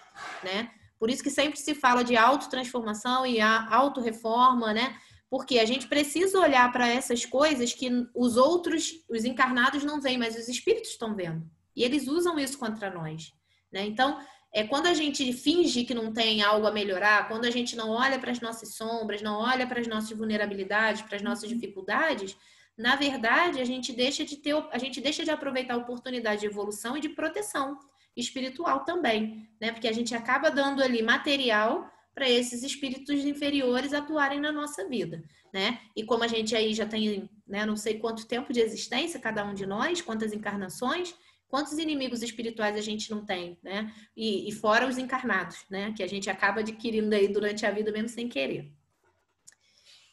né? Por isso que sempre se fala de autotransformação e a autorreforma, né? Porque a gente precisa olhar para essas coisas que os outros, os encarnados não veem, mas os espíritos estão vendo. E eles usam isso contra nós, né? Então, quando a gente finge que não tem algo a melhorar, quando a gente não olha para as nossas sombras, não olha para as nossas vulnerabilidades, para as nossas dificuldades, na verdade, a gente deixa de aproveitar a oportunidade de evolução e de proteção espiritual também, né? Porque a gente acaba dando ali material para esses espíritos inferiores atuarem na nossa vida, né? E como a gente aí já tem, né, não sei quanto tempo de existência, cada um de nós, quantas encarnações, quantos inimigos espirituais a gente não tem, né? E fora os encarnados, né? Que a gente acaba adquirindo aí durante a vida mesmo sem querer.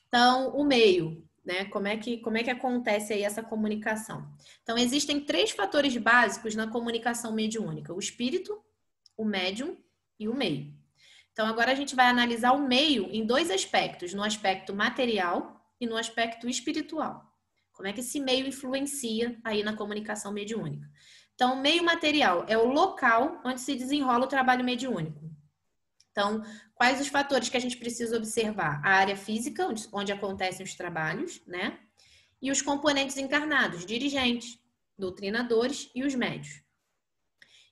Então, o meio, né? Como é que acontece aí essa comunicação? Então, existem 3 fatores básicos na comunicação mediúnica: o espírito, o médium e o meio. Então, agora a gente vai analisar o meio em 2 aspectos, no aspecto material e no aspecto espiritual. Como é que esse meio influencia aí na comunicação mediúnica? Então, o meio material é o local onde se desenrola o trabalho mediúnico. Então, quais os fatores que a gente precisa observar? A área física, onde acontecem os trabalhos, né? E os componentes encarnados, dirigentes, doutrinadores e os médios.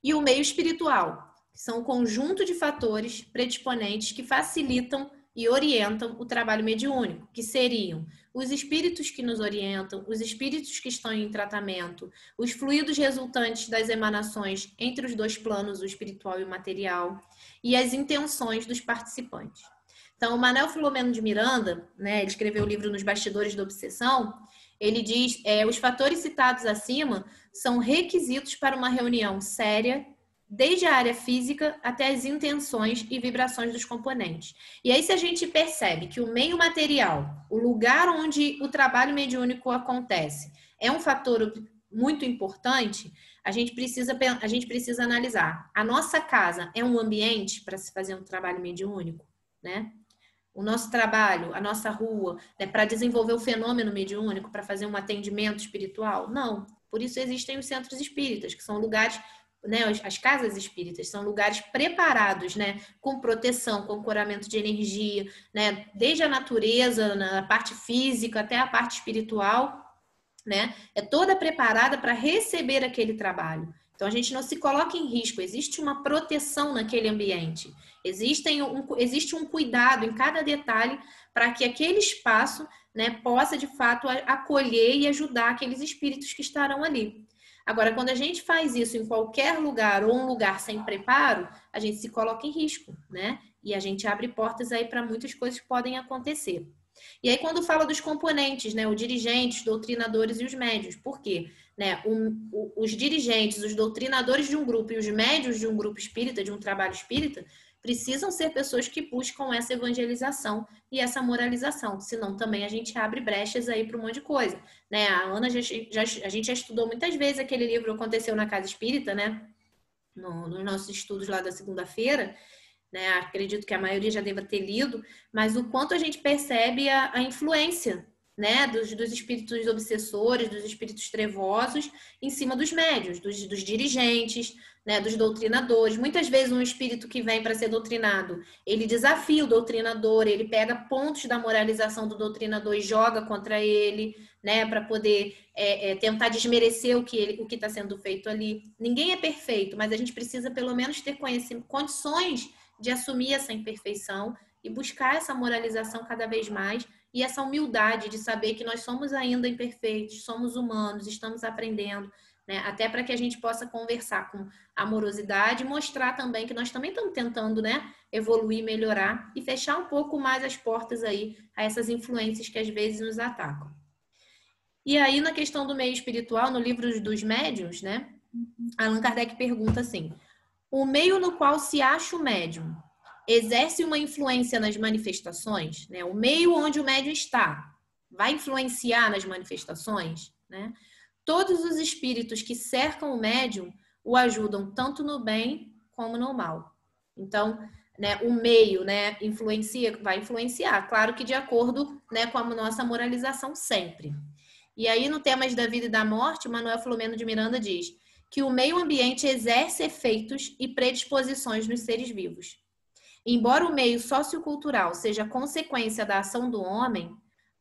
E o meio espiritual, são um conjunto de fatores predisponentes que facilitam e orientam o trabalho mediúnico, que seriam os espíritos que nos orientam, os espíritos que estão em tratamento, os fluidos resultantes das emanações entre os 2 planos, o espiritual e o material, e as intenções dos participantes. Então, o Manuel Filomeno de Miranda, né, ele escreveu o livro Nos Bastidores da Obsessão, ele diz, os fatores citados acima são requisitos para uma reunião séria, desde a área física até as intenções e vibrações dos componentes. E aí, se a gente percebe que o meio material, o lugar onde o trabalho mediúnico acontece, é um fator muito importante, a gente precisa analisar. A nossa casa é um ambiente para se fazer um trabalho mediúnico, né? O nosso trabalho, a nossa rua, né, para desenvolver o fenômeno mediúnico, para fazer um atendimento espiritual? Não. Por isso existem os centros espíritas, que são lugares, né, as casas espíritas são lugares preparados, né, com proteção, com ancoramento de energia, né, desde a natureza, na parte física até a parte espiritual, né, é toda preparada para receber aquele trabalho. Então a gente não se coloca em risco, existe uma proteção naquele ambiente, existe um cuidado em cada detalhe para que aquele espaço, né, possa de fato acolher e ajudar aqueles espíritos que estarão ali. Agora, quando a gente faz isso em qualquer lugar ou um lugar sem preparo, a gente se coloca em risco, né? E a gente abre portas aí para muitas coisas que podem acontecer. E aí, quando fala dos componentes, né? Os dirigentes, doutrinadores e os médios. Por quê? Né? Os dirigentes, os doutrinadores de um grupo e os médios de um grupo espírita, de um trabalho espírita, precisam ser pessoas que buscam essa evangelização e essa moralização, senão também a gente abre brechas aí para um monte de coisa, né? A Ana, a gente já estudou muitas vezes aquele livro Aconteceu na Casa Espírita, né? Nos nossos estudos lá da segunda-feira, né? Acredito que a maioria já deva ter lido, mas o quanto a gente percebe a influência, né, dos espíritos obsessores, dos espíritos trevosos, em cima dos médios, dos dirigentes, né, dos doutrinadores. Muitas vezes um espírito que vem para ser doutrinado, ele desafia o doutrinador, ele pega pontos da moralização do doutrinador e joga contra ele, né, para poder tentar desmerecer o que está sendo feito ali. Ninguém é perfeito, mas a gente precisa pelo menos ter condições de assumir essa imperfeição e buscar essa moralização cada vez mais, e essa humildade de saber que nós somos ainda imperfeitos, somos humanos, estamos aprendendo, né? Até para que a gente possa conversar com amorosidade e mostrar também que nós também estamos tentando, né, evoluir, melhorar e fechar um pouco mais as portas aí a essas influências que às vezes nos atacam. E aí, na questão do meio espiritual, no livro dos médiuns, né, Allan Kardec pergunta assim: o meio no qual se acha o médium exerce uma influência nas manifestações, né? O meio onde o médium está vai influenciar nas manifestações, né? Todos os espíritos que cercam o médium o ajudam tanto no bem como no mal. Então, né, o meio, né, vai influenciar, claro que de acordo, né, com a nossa moralização sempre. E aí, no Temas da Vida e da Morte, Manuel Filomeno de Miranda diz que o meio ambiente exerce efeitos e predisposições nos seres vivos. Embora o meio sociocultural seja consequência da ação do homem,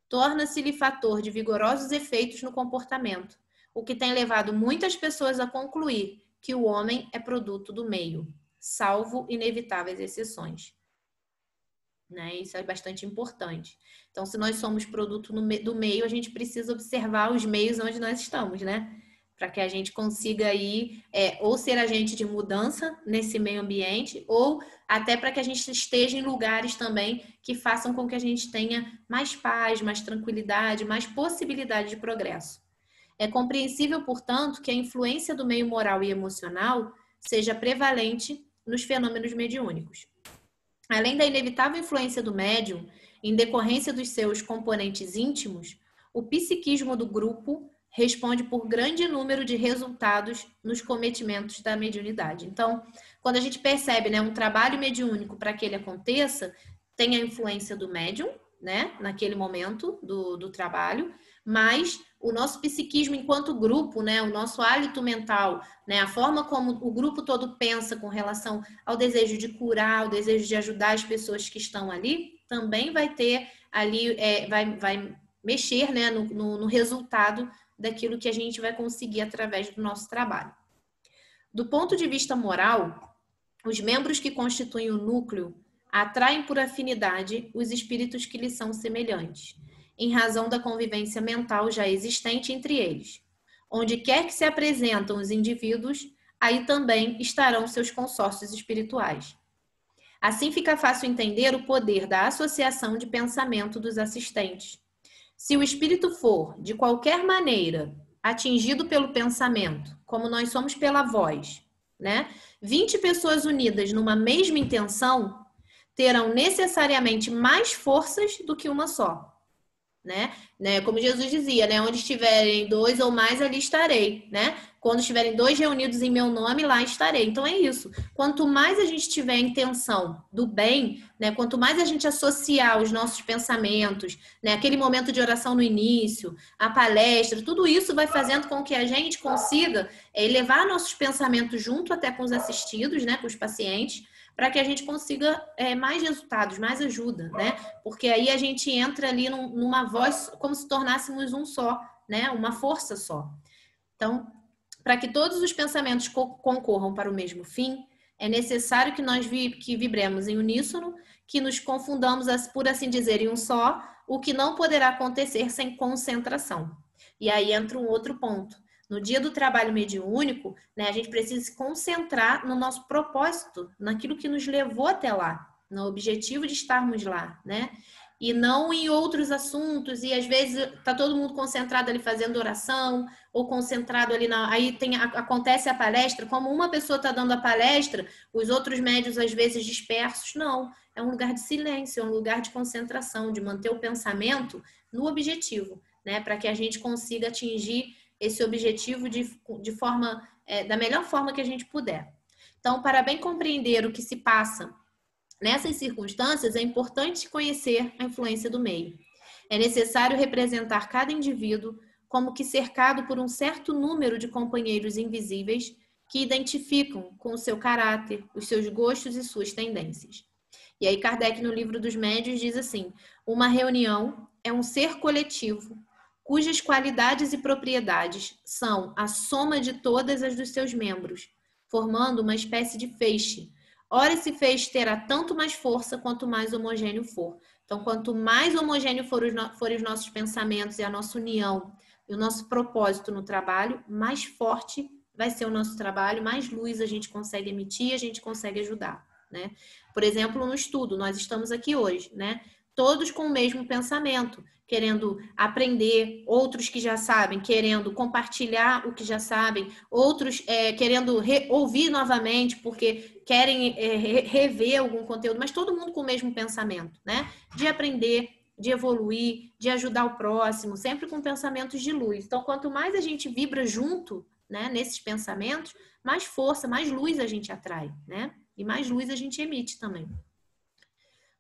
torna-se-lhe fator de vigorosos efeitos no comportamento, o que tem levado muitas pessoas a concluir que o homem é produto do meio, salvo inevitáveis exceções. Né? Isso é bastante importante. Então, se nós somos produto do meio, a gente precisa observar os meios onde nós estamos, né? Para que a gente consiga aí ou ser agente de mudança nesse meio ambiente, ou até para que a gente esteja em lugares também que façam com que a gente tenha mais paz, mais tranquilidade, mais possibilidade de progresso. É compreensível, portanto, que a influência do meio moral e emocional seja prevalente nos fenômenos mediúnicos. Além da inevitável influência do médium, em decorrência dos seus componentes íntimos, o psiquismo do grupo responde por grande número de resultados nos cometimentos da mediunidade. Então, quando a gente percebe, né, um trabalho mediúnico para que ele aconteça, tem a influência do médium, né, naquele momento do trabalho, mas o nosso psiquismo enquanto grupo, né, o nosso hálito mental, né, a forma como o grupo todo pensa com relação ao desejo de curar, ao desejo de ajudar as pessoas que estão ali, também vai ter ali, vai mexer, né, no resultado daquilo que a gente vai conseguir através do nosso trabalho. Do ponto de vista moral, os membros que constituem o núcleo atraem por afinidade os espíritos que lhes são semelhantes, em razão da convivência mental já existente entre eles. Onde quer que se apresentam os indivíduos, aí também estarão seus consórcios espirituais. Assim fica fácil entender o poder da associação de pensamento dos assistentes. Se o espírito for, de qualquer maneira, atingido pelo pensamento, como nós somos pela voz, né? 20 pessoas unidas numa mesma intenção terão necessariamente mais forças do que uma só, né? Como Jesus dizia, né? Onde estiverem dois ou mais, ali estarei, né? Quando estiverem 2 reunidos em meu nome, lá estarei. Então é isso. Quanto mais a gente tiver a intenção do bem, né? Quanto mais a gente associar os nossos pensamentos, né? Aquele momento de oração no início, a palestra, tudo isso vai fazendo com que a gente consiga levar nossos pensamentos junto até com os assistidos, né? Com os pacientes, para que a gente consiga mais resultados, mais ajuda, né? Porque aí a gente entra ali numa voz como se tornássemos um só, né? Uma força só. Então, para que todos os pensamentos concorram para o mesmo fim, é necessário que nós vibremos em uníssono, que nos confundamos, por assim dizer, em um só, o que não poderá acontecer sem concentração. E aí entra um outro ponto. No dia do trabalho mediúnico, né, a gente precisa se concentrar no nosso propósito, naquilo que nos levou até lá, no objetivo de estarmos lá, né? E não em outros assuntos, e às vezes tá todo mundo concentrado ali fazendo oração, ou concentrado ali aí acontece a palestra, como uma pessoa está dando a palestra, os outros médios às vezes dispersos, não, é um lugar de silêncio, é um lugar de concentração, de manter o pensamento no objetivo, né, para que a gente consiga atingir esse objetivo de forma, da melhor forma que a gente puder. Então, para bem compreender o que se passa nessas circunstâncias, é importante conhecer a influência do meio. É necessário representar cada indivíduo como que cercado por um certo número de companheiros invisíveis que identificam com o seu caráter, os seus gostos e suas tendências. E aí Kardec, no Livro dos Médiuns, diz assim: uma reunião é um ser coletivo cujas qualidades e propriedades são a soma de todas as dos seus membros, formando uma espécie de feixe. Ora, esse feixe terá tanto mais força quanto mais homogêneo for. Então, quanto mais homogêneo forem os nossos pensamentos e a nossa união e o nosso propósito no trabalho, mais forte vai ser o nosso trabalho, mais luz a gente consegue emitir, a gente consegue ajudar, né? Por exemplo, no estudo, nós estamos aqui hoje, né? Todos com o mesmo pensamento, querendo aprender, outros que já sabem, querendo compartilhar o que já sabem, outros querendo ouvir novamente, porque querem rever algum conteúdo, mas todo mundo com o mesmo pensamento, né? De aprender, de evoluir, de ajudar o próximo, sempre com pensamentos de luz. Então, quanto mais a gente vibra junto, né, nesses pensamentos, mais força, mais luz a gente atrai, né? E mais luz a gente emite também.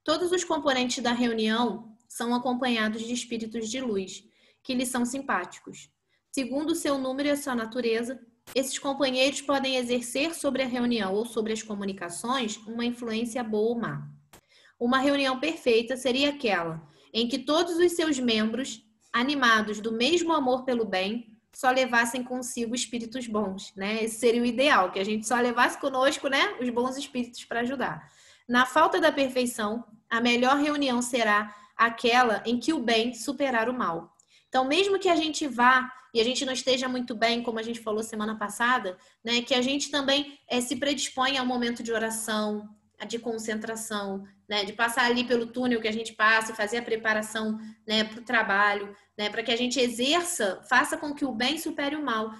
Todos os componentes da reunião são acompanhados de espíritos de luz, que lhes são simpáticos. Segundo o seu número e a sua natureza, esses companheiros podem exercer sobre a reunião ou sobre as comunicações uma influência boa ou má. Uma reunião perfeita seria aquela em que todos os seus membros, animados do mesmo amor pelo bem, só levassem consigo espíritos bons, né? Esse seria o ideal, que a gente só levasse conosco, né, os bons espíritos para ajudar. Na falta da perfeição, a melhor reunião será aquela em que o bem superar o mal. Então, mesmo que a gente vá e a gente não esteja muito bem, como a gente falou semana passada, né, que a gente também se predispõe a um momento de oração, de concentração, né, de passar ali pelo túnel que a gente passa e fazer a preparação, né, para o trabalho, né, para que a gente exerça, faça com que o bem supere o mal,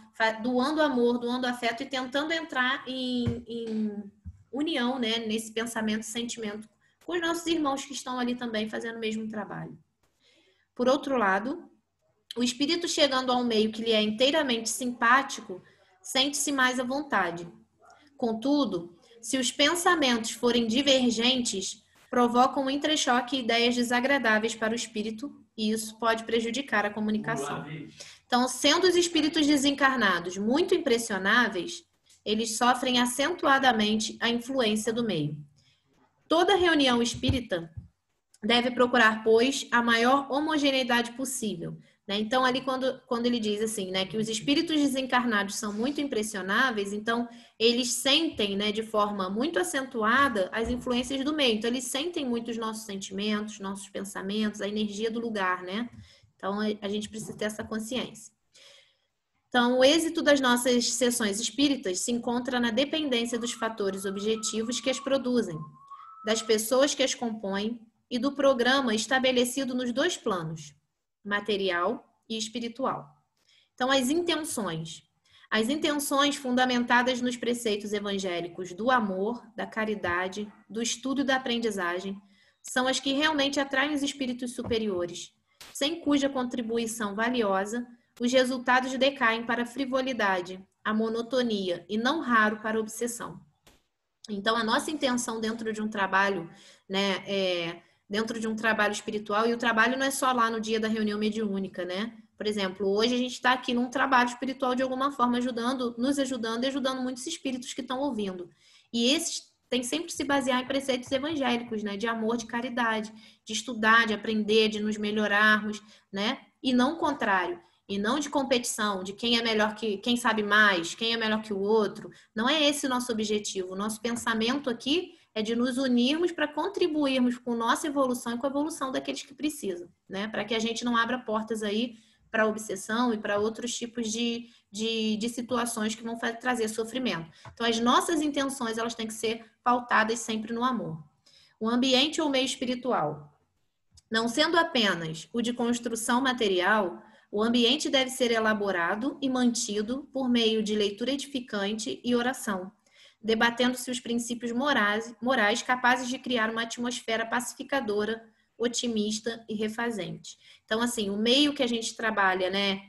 doando amor, doando afeto e tentando entrar em união, né, nesse pensamento, sentimento com os nossos irmãos que estão ali também fazendo o mesmo trabalho. Por outro lado, o espírito chegando a um meio que lhe é inteiramente simpático, sente-se mais à vontade. Contudo, se os pensamentos forem divergentes, provocam um entrechoque e ideias desagradáveis para o espírito, e isso pode prejudicar a comunicação. Então, sendo os espíritos desencarnados muito impressionáveis, eles sofrem acentuadamente a influência do meio. Toda reunião espírita deve procurar, pois, a maior homogeneidade possível, né? Então, ali quando ele diz assim, né, que os espíritos desencarnados são muito impressionáveis, então eles sentem, né, de forma muito acentuada as influências do meio. Então, eles sentem muito os nossos sentimentos, nossos pensamentos, a energia do lugar, né? Então, a gente precisa ter essa consciência. Então, o êxito das nossas sessões espíritas se encontra na dependência dos fatores objetivos que as produzem, das pessoas que as compõem e do programa estabelecido nos dois planos, material e espiritual. Então, as intenções. As intenções fundamentadas nos preceitos evangélicos do amor, da caridade, do estudo e da aprendizagem são as que realmente atraem os espíritos superiores, sem cuja contribuição valiosa os resultados decaem para a frivolidade, a monotonia e não raro para a obsessão. Então, a nossa intenção dentro de um trabalho, né, dentro de um trabalho espiritual, e o trabalho não é só lá no dia da reunião mediúnica, né? Por exemplo, hoje a gente está aqui num trabalho espiritual de alguma forma, nos ajudando e ajudando muitos espíritos que estão ouvindo. E esses têm sempre que se basear em preceitos evangélicos, né? De amor, de caridade, de estudar, de aprender, de nos melhorarmos, né? E não o contrário. E não de competição, de quem é melhor que, quem sabe mais, quem é melhor que o outro. Não é esse o nosso objetivo. O nosso pensamento aqui é de nos unirmos para contribuirmos com nossa evolução e com a evolução daqueles que precisam, né? Para que a gente não abra portas aí para a obsessão e para outros tipos de situações que vão trazer sofrimento. Então, as nossas intenções, elas têm que ser pautadas sempre no amor. O ambiente ou meio espiritual. Não sendo apenas o de construção material, o ambiente deve ser elaborado e mantido por meio de leitura edificante e oração, debatendo-se os princípios morais capazes de criar uma atmosfera pacificadora, otimista e refazente. Então, assim, o meio que a gente trabalha, né,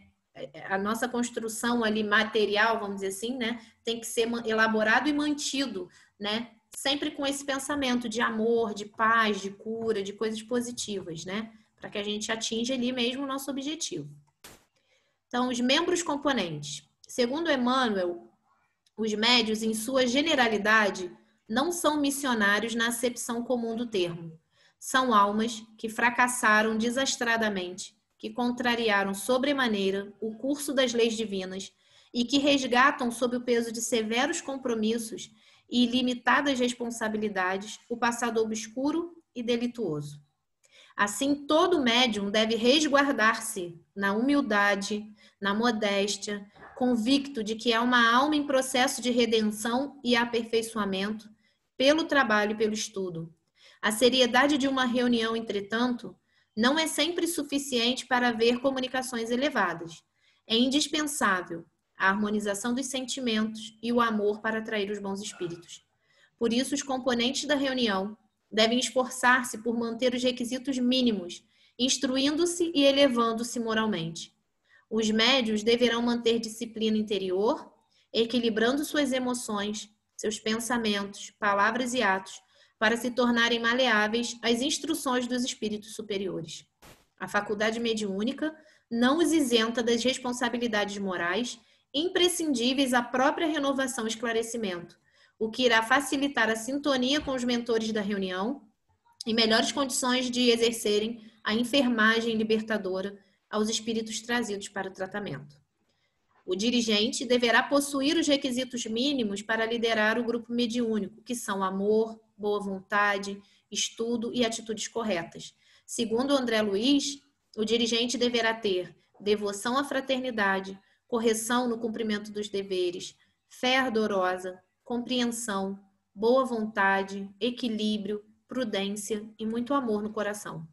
a nossa construção ali material, vamos dizer assim, né, tem que ser elaborado e mantido, né, sempre com esse pensamento de amor, de paz, de cura, de coisas positivas, né, para que a gente atinja ali mesmo o nosso objetivo. Então, os membros componentes. Segundo Emmanuel, os médios, em sua generalidade, não são missionários na acepção comum do termo. São almas que fracassaram desastradamente, que contrariaram sobremaneira o curso das leis divinas e que resgatam, sob o peso de severos compromissos e ilimitadas responsabilidades, o passado obscuro e delituoso. Assim, todo médium deve resguardar-se na humildade, na modéstia, convicto de que é uma alma em processo de redenção e aperfeiçoamento pelo trabalho e pelo estudo. A seriedade de uma reunião, entretanto, não é sempre suficiente para haver comunicações elevadas. É indispensável a harmonização dos sentimentos e o amor para atrair os bons espíritos. Por isso, os componentes da reunião devem esforçar-se por manter os requisitos mínimos, instruindo-se e elevando-se moralmente. Os médios deverão manter disciplina interior, equilibrando suas emoções, seus pensamentos, palavras e atos, para se tornarem maleáveis às instruções dos espíritos superiores. A faculdade mediúnica não os isenta das responsabilidades morais imprescindíveis à própria renovação e esclarecimento, o que irá facilitar a sintonia com os mentores da reunião e melhores condições de exercerem a enfermagem libertadora aos espíritos trazidos para o tratamento. O dirigente deverá possuir os requisitos mínimos para liderar o grupo mediúnico, que são amor, boa vontade, estudo e atitudes corretas. Segundo André Luiz, o dirigente deverá ter devoção à fraternidade, correção no cumprimento dos deveres, fé ardorosa, compreensão, boa vontade, equilíbrio, prudência e muito amor no coração.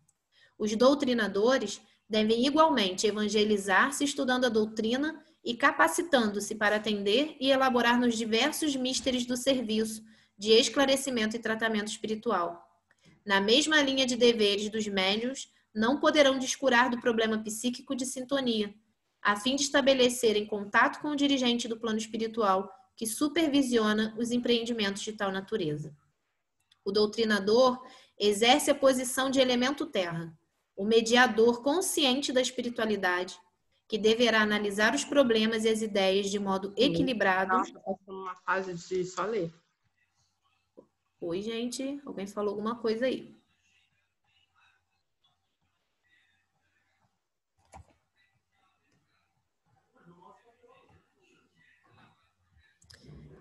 Os doutrinadores devem igualmente evangelizar-se estudando a doutrina e capacitando-se para atender e elaborar nos diversos místeres do serviço de esclarecimento e tratamento espiritual. Na mesma linha de deveres dos médiuns, não poderão descurar do problema psíquico de sintonia, a fim de estabelecerem contato com o dirigente do plano espiritual que supervisiona os empreendimentos de tal natureza. O doutrinador exerce a posição de elemento terra, o mediador consciente da espiritualidade, que deverá analisar os problemas e as ideias de modo equilibrado. Está passando uma fase de só ler. Oi, gente, alguém falou alguma coisa aí?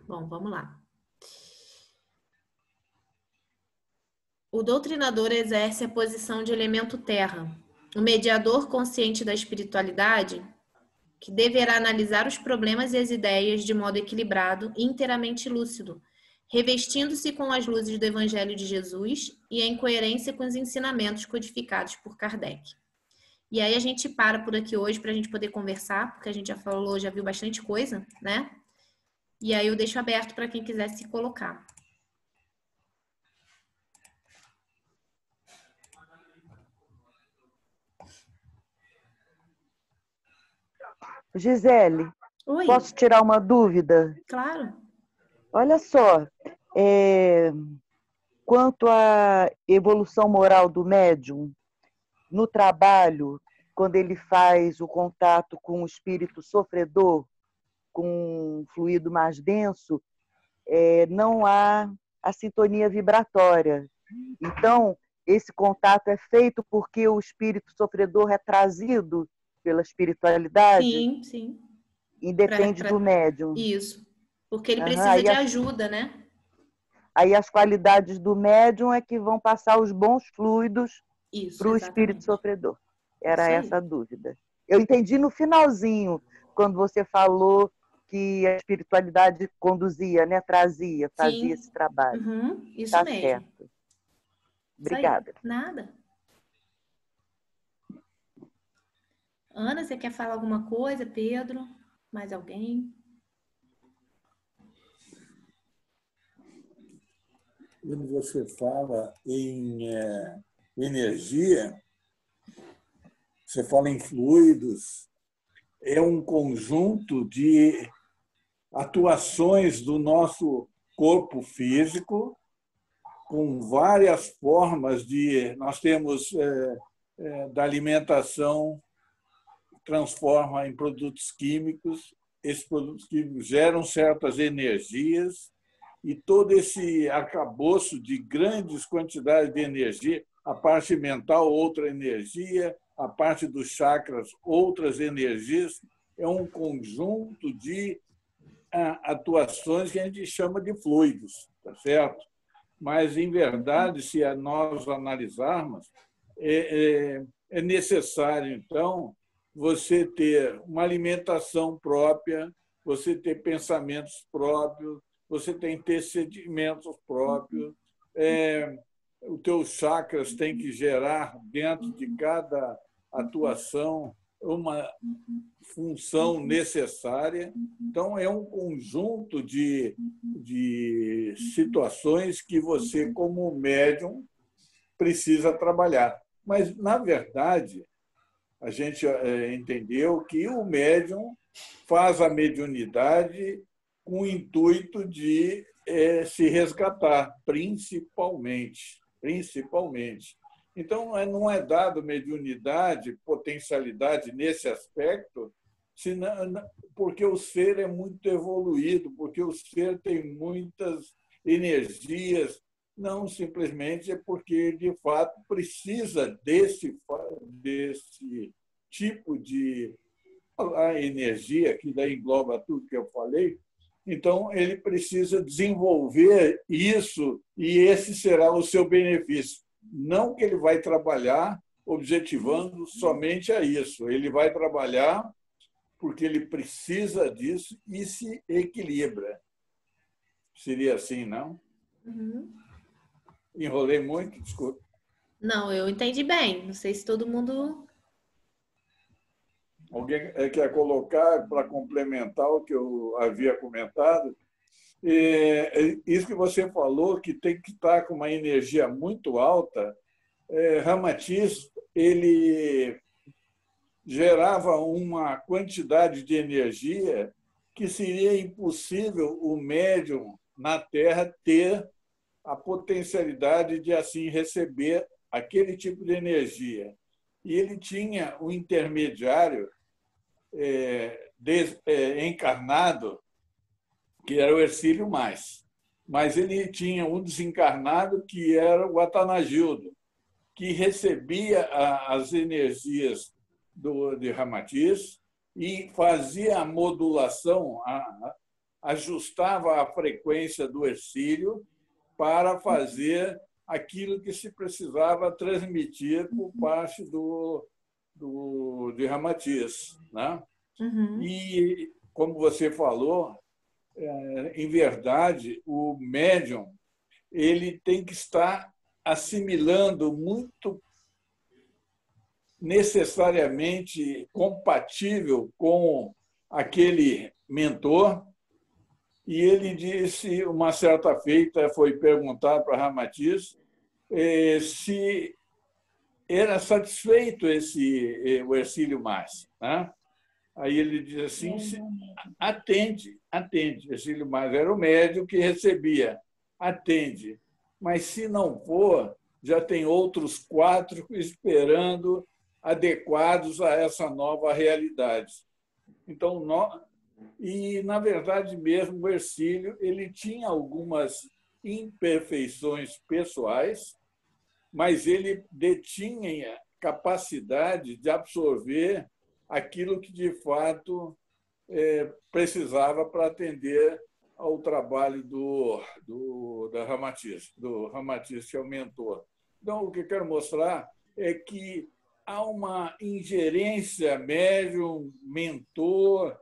Bom, vamos lá. O doutrinador exerce a posição de elemento terra, o mediador consciente da espiritualidade, que deverá analisar os problemas e as ideias de modo equilibrado e inteiramente lúcido, revestindo-se com as luzes do Evangelho de Jesus e em coerência com os ensinamentos codificados por Kardec. E aí a gente para por aqui hoje para a gente poder conversar, porque a gente já falou, já viu bastante coisa, né? E aí eu deixo aberto para quem quiser se colocar. Gisele, Oi, Posso tirar uma dúvida? claro. Olha só, quanto à evolução moral do médium, no trabalho, quando ele faz o contato com o espírito sofredor, com um fluido mais denso, não há a sintonia vibratória. Então, esse contato é feito porque o espírito sofredor é trazido pela espiritualidade Sim, sim. independe do médium. Isso. Porque ele Uhum. precisa de ajuda, né? Aí as qualidades do médium é que vão passar os bons fluidos Isso, para o espírito exatamente. sofredor. Era Isso aí. essa a dúvida. Eu entendi no finalzinho, quando você falou que a espiritualidade conduzia, né? Trazia, fazia Sim. esse trabalho. Uhum, isso Tá mesmo. certo. Isso aí. Obrigada. Nada. Ana, você quer falar alguma coisa? Pedro? Mais alguém? Quando você fala em energia, você fala em fluidos, é um conjunto de atuações do nosso corpo físico com várias formas de... Nós temos da alimentação, transforma em produtos químicos, esses produtos químicos geram certas energias e todo esse arcabouço de grandes quantidades de energia, a parte mental, outra energia, a parte dos chakras, outras energias, é um conjunto de atuações que a gente chama de fluidos, tá certo? Mas, em verdade, se nós analisarmos, é necessário, então, você ter uma alimentação própria, você ter pensamentos próprios, você tem que ter sentimentos próprios, os teus chakras têm que gerar, dentro de cada atuação, uma função necessária. Então, é um conjunto de situações que você, como médium, precisa trabalhar. Mas, na verdade, a gente entendeu que o médium faz a mediunidade com o intuito de se resgatar, principalmente. Então, não é dado mediunidade, potencialidade nesse aspecto, porque o ser é muito evoluído, porque o ser tem muitas energias, não simplesmente é porque, de fato, precisa desse tipo de energia, que daí engloba tudo que eu falei. Então, ele precisa desenvolver isso e esse será o seu benefício. Não que ele vai trabalhar objetivando somente a isso. Ele vai trabalhar porque ele precisa disso e se equilibra. Seria assim, não? Uhum. Enrolei muito? Desculpa. Não, eu entendi bem. Não sei se todo mundo... Alguém quer colocar para complementar o que eu havia comentado? Isso que você falou, que tem que estar com uma energia muito alta, Ramatiz, ele gerava uma quantidade de energia que seria impossível o médium na Terra ter a potencialidade de assim receber aquele tipo de energia. E ele tinha um intermediário encarnado, que era o Hercílio Mais. Mas ele tinha um desencarnado, que era o Atanagildo, que recebia as energias de Ramatiz e fazia a modulação, ajustava a frequência do Hercílio para fazer aquilo que se precisava transmitir por parte de Ramatiz, né? Uhum. E, como você falou, em verdade, o médium ele tem que estar assimilando muito necessariamente compatível com aquele mentor. E ele disse, uma certa feita, foi perguntar para Ramatiz se era satisfeito o Hercílio Mais, né? Aí ele diz assim, atende. Exílio Matos era o médium que recebia, atende. Mas se não for, já tem outros 4 esperando, adequados a essa nova realidade. Então, na verdade mesmo, o Hercílio ele tinha algumas imperfeições pessoais, mas ele detinha capacidade de absorver aquilo que, de fato, precisava para atender ao trabalho do Ramatiz, que é o mentor. Então, o que eu quero mostrar é que há uma ingerência médium, mentor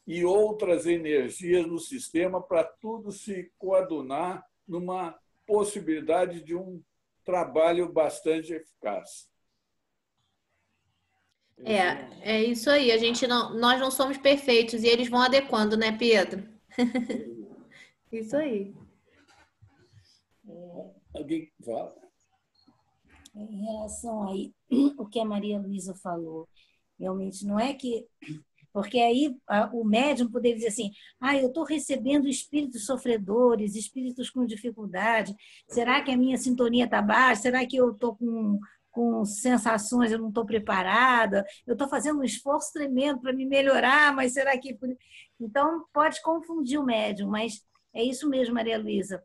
e outras energias no sistema para tudo se coadunar numa possibilidade de um trabalho bastante eficaz. É isso aí. Nós não somos perfeitos e eles vão adequando, né, Pedro? Isso aí. Alguém fala? Em relação aí, o que a Maria Luísa falou, realmente não é que... Porque aí o médium poderia dizer assim, eu estou recebendo espíritos sofredores, espíritos com dificuldade, será que a minha sintonia está baixa? Será que eu estou com sensações, eu não estou preparada? Eu estou fazendo um esforço tremendo para me melhorar, mas será que... Então, pode confundir o médium, mas é isso mesmo, Maria Luísa.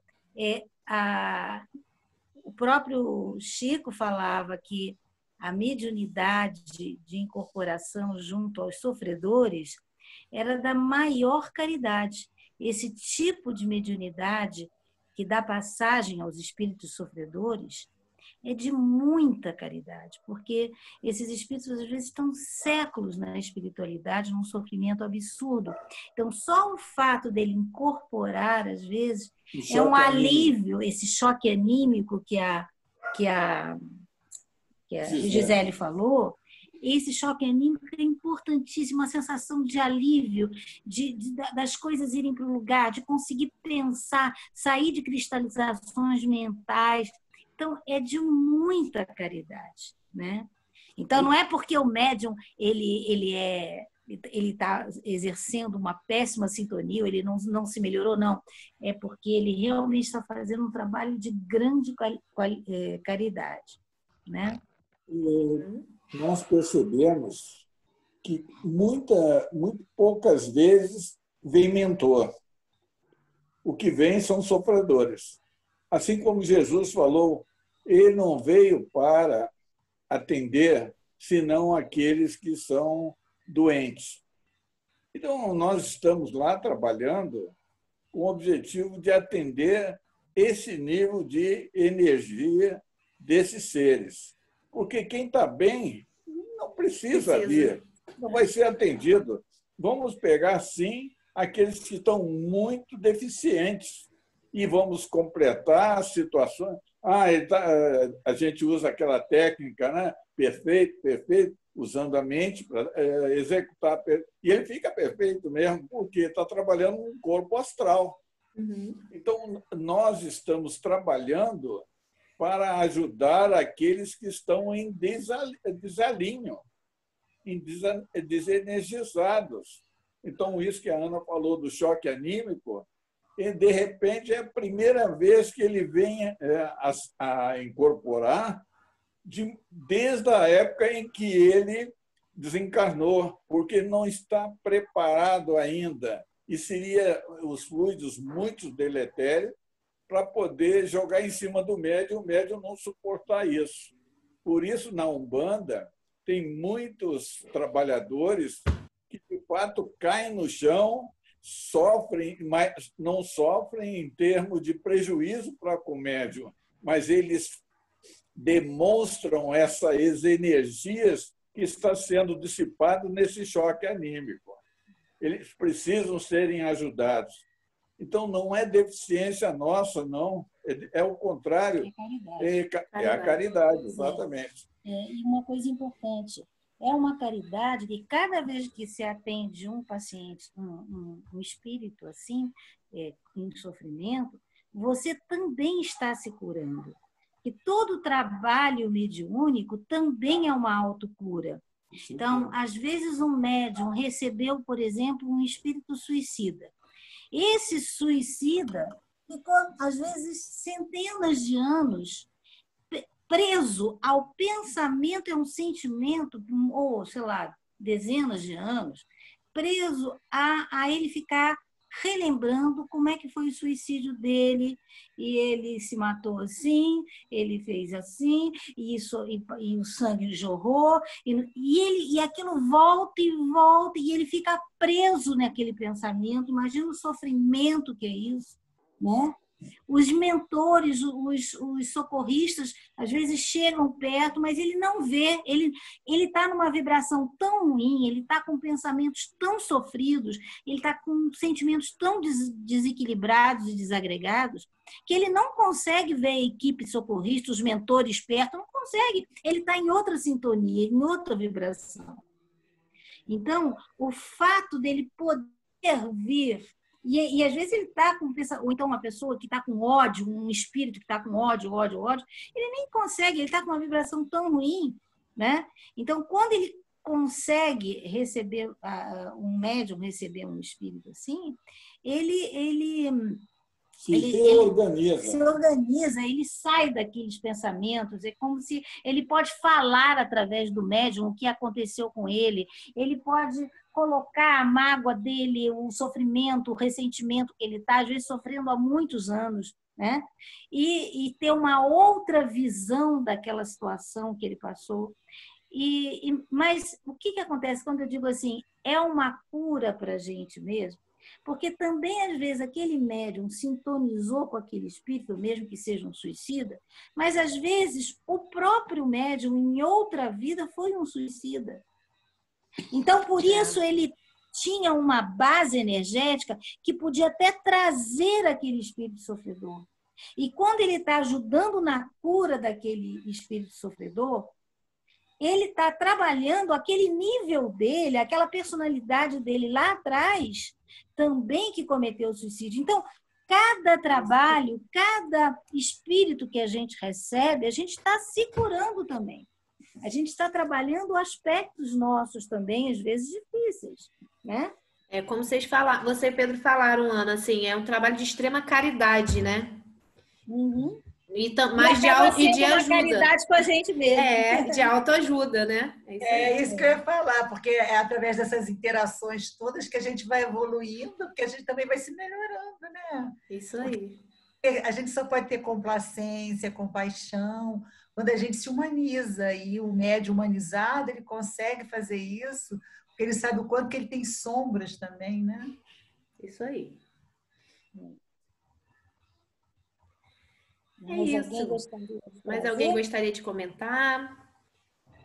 O próprio Chico falava que a mediunidade de incorporação junto aos sofredores era da maior caridade. Esse tipo de mediunidade que dá passagem aos espíritos sofredores é de muita caridade, porque esses espíritos, às vezes, estão séculos na espiritualidade, num sofrimento absurdo. Então, só o fato dele incorporar, às vezes, é um alívio, esse choque anímico que a Gisele falou, esse choque anímico é importantíssimo, uma sensação de alívio, das coisas irem para o lugar, de conseguir pensar, sair de cristalizações mentais. Então, é de muita caridade, né? Então, não é porque o médium ele está exercendo uma péssima sintonia, ele não se melhorou, não. É porque ele realmente está fazendo um trabalho de grande caridade, né? Nós percebemos que muito poucas vezes vem mentor. O que vem são sofredores. Assim como Jesus falou, ele não veio para atender senão aqueles que são doentes. Então, nós estamos lá trabalhando com o objetivo de atender esse nível de energia desses seres. Porque quem está bem não precisa vir, não vai ser atendido. Vamos pegar, sim, aqueles que estão muito deficientes e vamos completar as situações. A gente usa aquela técnica, né? Perfeito, usando a mente para executar. E ele fica perfeito mesmo, porque está trabalhando no corpo astral. Uhum. Então, nós estamos trabalhando para ajudar aqueles que estão em desalinho, desenergizados. Então, isso que a Ana falou do choque anímico, e, de repente, é a primeira vez que ele vem a incorporar desde a época em que ele desencarnou, porque não está preparado ainda. E seria os fluidos muito deletérios para poder jogar em cima do médium, o médium não suportar isso. Por isso, na Umbanda, tem muitos trabalhadores que, de fato, caem no chão, sofrem, mas não sofrem em termos de prejuízo para com o médium, mas eles demonstram essas energias que está sendo dissipado nesse choque anímico. Eles precisam serem ajudados. Então, não é deficiência nossa, não. É o contrário. É a caridade, exatamente. E uma coisa importante, é uma caridade que cada vez que se atende um paciente, um espírito assim, em sofrimento, você também está se curando. E todo trabalho mediúnico também é uma autocura. Então, às vezes, um médium recebeu, por exemplo, um espírito suicida. Esse suicida ficou, às vezes, centenas de anos preso ao pensamento, é um sentimento, ou, sei lá, dezenas de anos, preso a ele ficar relembrando como é que foi o suicídio dele, e ele se matou assim, ele fez assim, e o sangue jorrou, e aquilo volta e volta, e ele fica preso naquele pensamento. Imagina o sofrimento que é isso, né? Os mentores, os socorristas, às vezes chegam perto, mas ele não vê, ele está numa vibração tão ruim, ele está com pensamentos tão sofridos, ele está com sentimentos tão desequilibrados e desagregados, que ele não consegue ver a equipe socorrista, os mentores perto, não consegue, ele está em outra sintonia, em outra vibração. Então, o fato dele poder vir. E às vezes ele está com, ou então uma pessoa que está com ódio, um espírito que está com ódio, ele nem consegue, ele está com uma vibração tão ruim, né? Então, quando ele consegue receber, um médium receber um espírito assim, ele se organiza, ele sai daqueles pensamentos, é como se ele pode falar através do médium o que aconteceu com ele pode colocar a mágoa dele, o sofrimento, o ressentimento que ele está, às vezes, sofrendo há muitos anos, né? E ter uma outra visão daquela situação que ele passou. Mas o que acontece quando eu digo assim, é uma cura para a gente mesmo? Porque também, às vezes, aquele médium sintonizou com aquele espírito, mesmo que seja um suicida, mas, às vezes, o próprio médium, em outra vida, foi um suicida. Então, por isso, ele tinha uma base energética que podia até trazer aquele espírito sofredor. E quando ele está ajudando na cura daquele espírito sofredor, ele está trabalhando aquele nível dele, aquela personalidade dele lá atrás, também que cometeu o suicídio. Então, cada trabalho, cada espírito que a gente recebe, a gente está se curando também. A gente está trabalhando aspectos nossos também, às vezes difíceis, né? É como você e Pedro falaram, Ana, assim, é um trabalho de extrema caridade, né? Uhum. Mas de ajuda. Caridade com a gente mesmo. De autoajuda, né? É isso que eu ia falar, porque é através dessas interações todas que a gente vai evoluindo, que a gente também vai se melhorando, né? Isso aí. Porque a gente só pode ter complacência, compaixão, quando a gente se humaniza, e o médium humanizado, ele consegue fazer isso, porque ele sabe o quanto que ele tem sombras também, né? Isso aí. Mas alguém gostaria de comentar?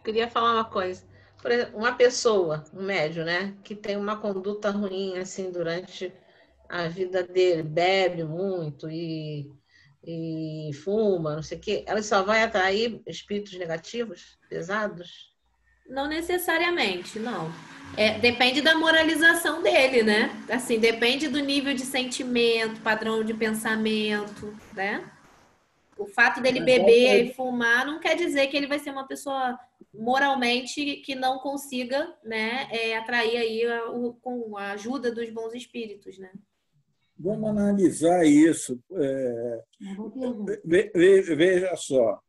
Queria falar uma coisa. Por exemplo, uma pessoa, um médium, né, que tem uma conduta ruim assim durante a vida dele, bebe muito e fuma, não sei o quê, ela só vai atrair espíritos negativos, pesados? Não necessariamente, não. Depende da moralização dele, né? Assim, depende do nível de sentimento, padrão de pensamento, né? O fato dele beber e fumar não quer dizer que ele vai ser uma pessoa moralmente que não consiga, né, atrair aí com a ajuda dos bons espíritos, né? Vamos analisar isso. Veja só.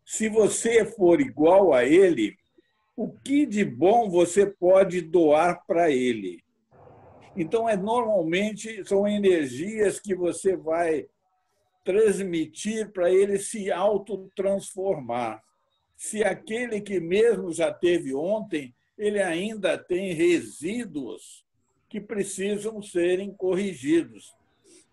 Se você for igual a ele, o que de bom você pode doar para ele? Então, normalmente, são energias que você vai transmitir para ele se autotransformar. Se aquele que mesmo já teve ontem, ele ainda tem resíduos que precisam serem corrigidos.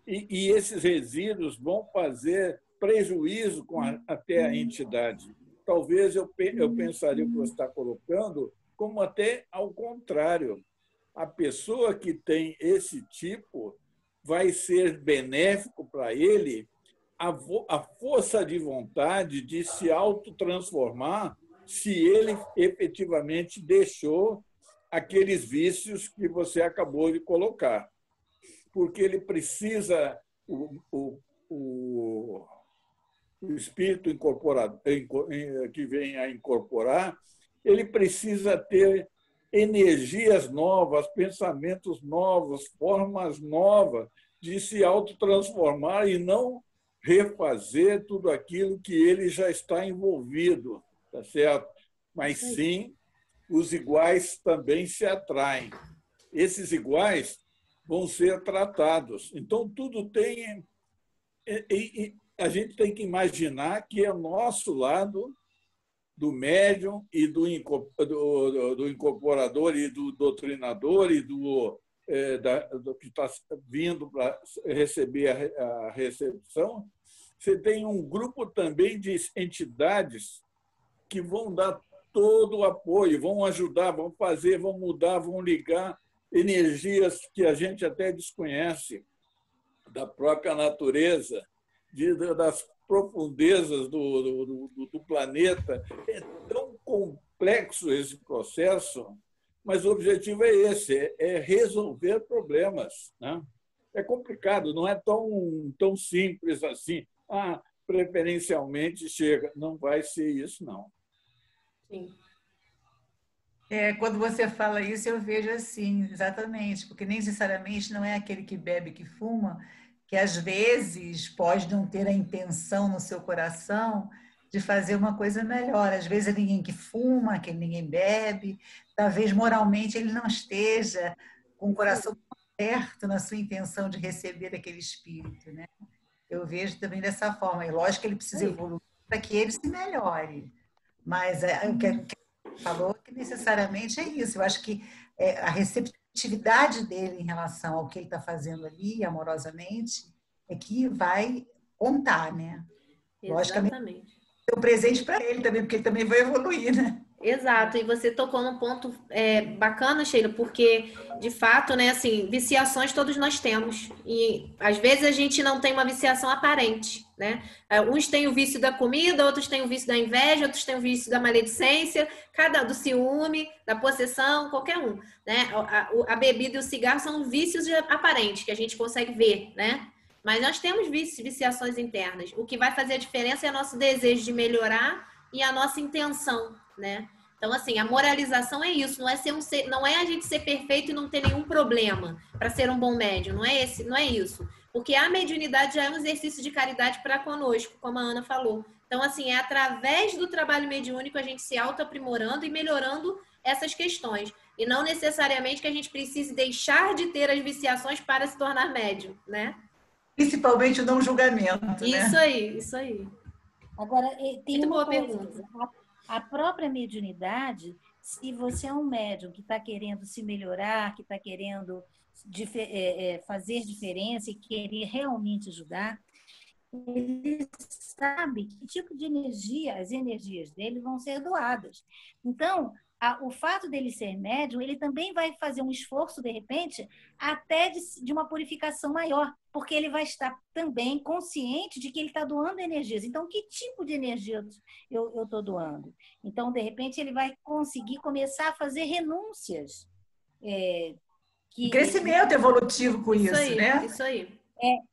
E esses resíduos vão fazer prejuízo até a entidade. Talvez eu pensaria o que você está colocando como até ao contrário. A pessoa que tem esse tipo vai ser benéfico para ele a força de vontade de se autotransformar se ele efetivamente deixou aqueles vícios que você acabou de colocar. Porque ele precisa, o espírito incorporado, que vem a incorporar, ele precisa ter energias novas, pensamentos novos, formas novas de se autotransformar e não refazer tudo aquilo que ele já está envolvido, tá certo? Mas sim, os iguais também se atraem. Esses iguais vão ser tratados. Então, tudo tem... E a gente tem que imaginar que é o nosso lado do médium e do incorporador e do doutrinador e do que está vindo para receber a recepção. Você tem um grupo também de entidades que vão dar todo o apoio, vão ajudar, vão fazer, vão mudar, vão ligar energias que a gente até desconhece da própria natureza, das profundezas do planeta. É tão complexo esse processo, mas o objetivo é esse, é resolver problemas, né? É complicado, não é tão simples assim. Preferencialmente chega. Não vai ser isso, não. Sim. Quando você fala isso, eu vejo assim, exatamente, porque nem necessariamente não é aquele que bebe, que fuma, que às vezes pode não ter a intenção no seu coração de fazer uma coisa melhor. Às vezes é ninguém que fuma, que ninguém bebe, talvez moralmente ele não esteja com o coração aberto na sua intenção de receber aquele espírito, né? Eu vejo também dessa forma. E lógico que ele precisa evoluir para que ele se melhore. Mas o que falou que necessariamente é isso. Eu acho que a receptividade dele em relação ao que ele está fazendo ali, amorosamente, é que vai contar, né? Logicamente. Ter um presente para ele também, porque ele também vai evoluir, né? Exato, e você tocou num ponto bacana, Sheila, porque, de fato, né, assim, viciações todos nós temos, e às vezes a gente não tem uma viciação aparente, né? Uns têm o vício da comida, outros têm o vício da inveja, outros têm o vício da maledicência, do ciúme, da possessão, qualquer um, né? A bebida e o cigarro são vícios aparentes, que a gente consegue ver, né? Mas nós temos viciações internas. O que vai fazer a diferença é nosso desejo de melhorar e a nossa intenção, né? Então, assim, a moralização é isso, não é a gente ser perfeito e não ter nenhum problema para ser um bom médium, não é isso. Porque a mediunidade já é um exercício de caridade para conosco, como a Ana falou. Então, assim, é através do trabalho mediúnico a gente se auto-aprimorando e melhorando essas questões. E não necessariamente que a gente precise deixar de ter as viciações para se tornar médium, né? Principalmente o não julgamento, né? Isso aí. Agora, tem muito uma boa coisa, pergunta. A própria mediunidade, se você é um médium que está querendo se melhorar, que está querendo fazer diferença e querer realmente ajudar, ele sabe que tipo de energia, as energias dele vão ser doadas. Então, o fato dele ser médium, ele também vai fazer um esforço, de repente, até de uma purificação maior, porque ele vai estar também consciente de que ele está doando energias. Então, que tipo de energia eu estou doando? Então, de repente, ele vai conseguir começar a fazer renúncias. Crescimento evolutivo com isso, né? Isso aí.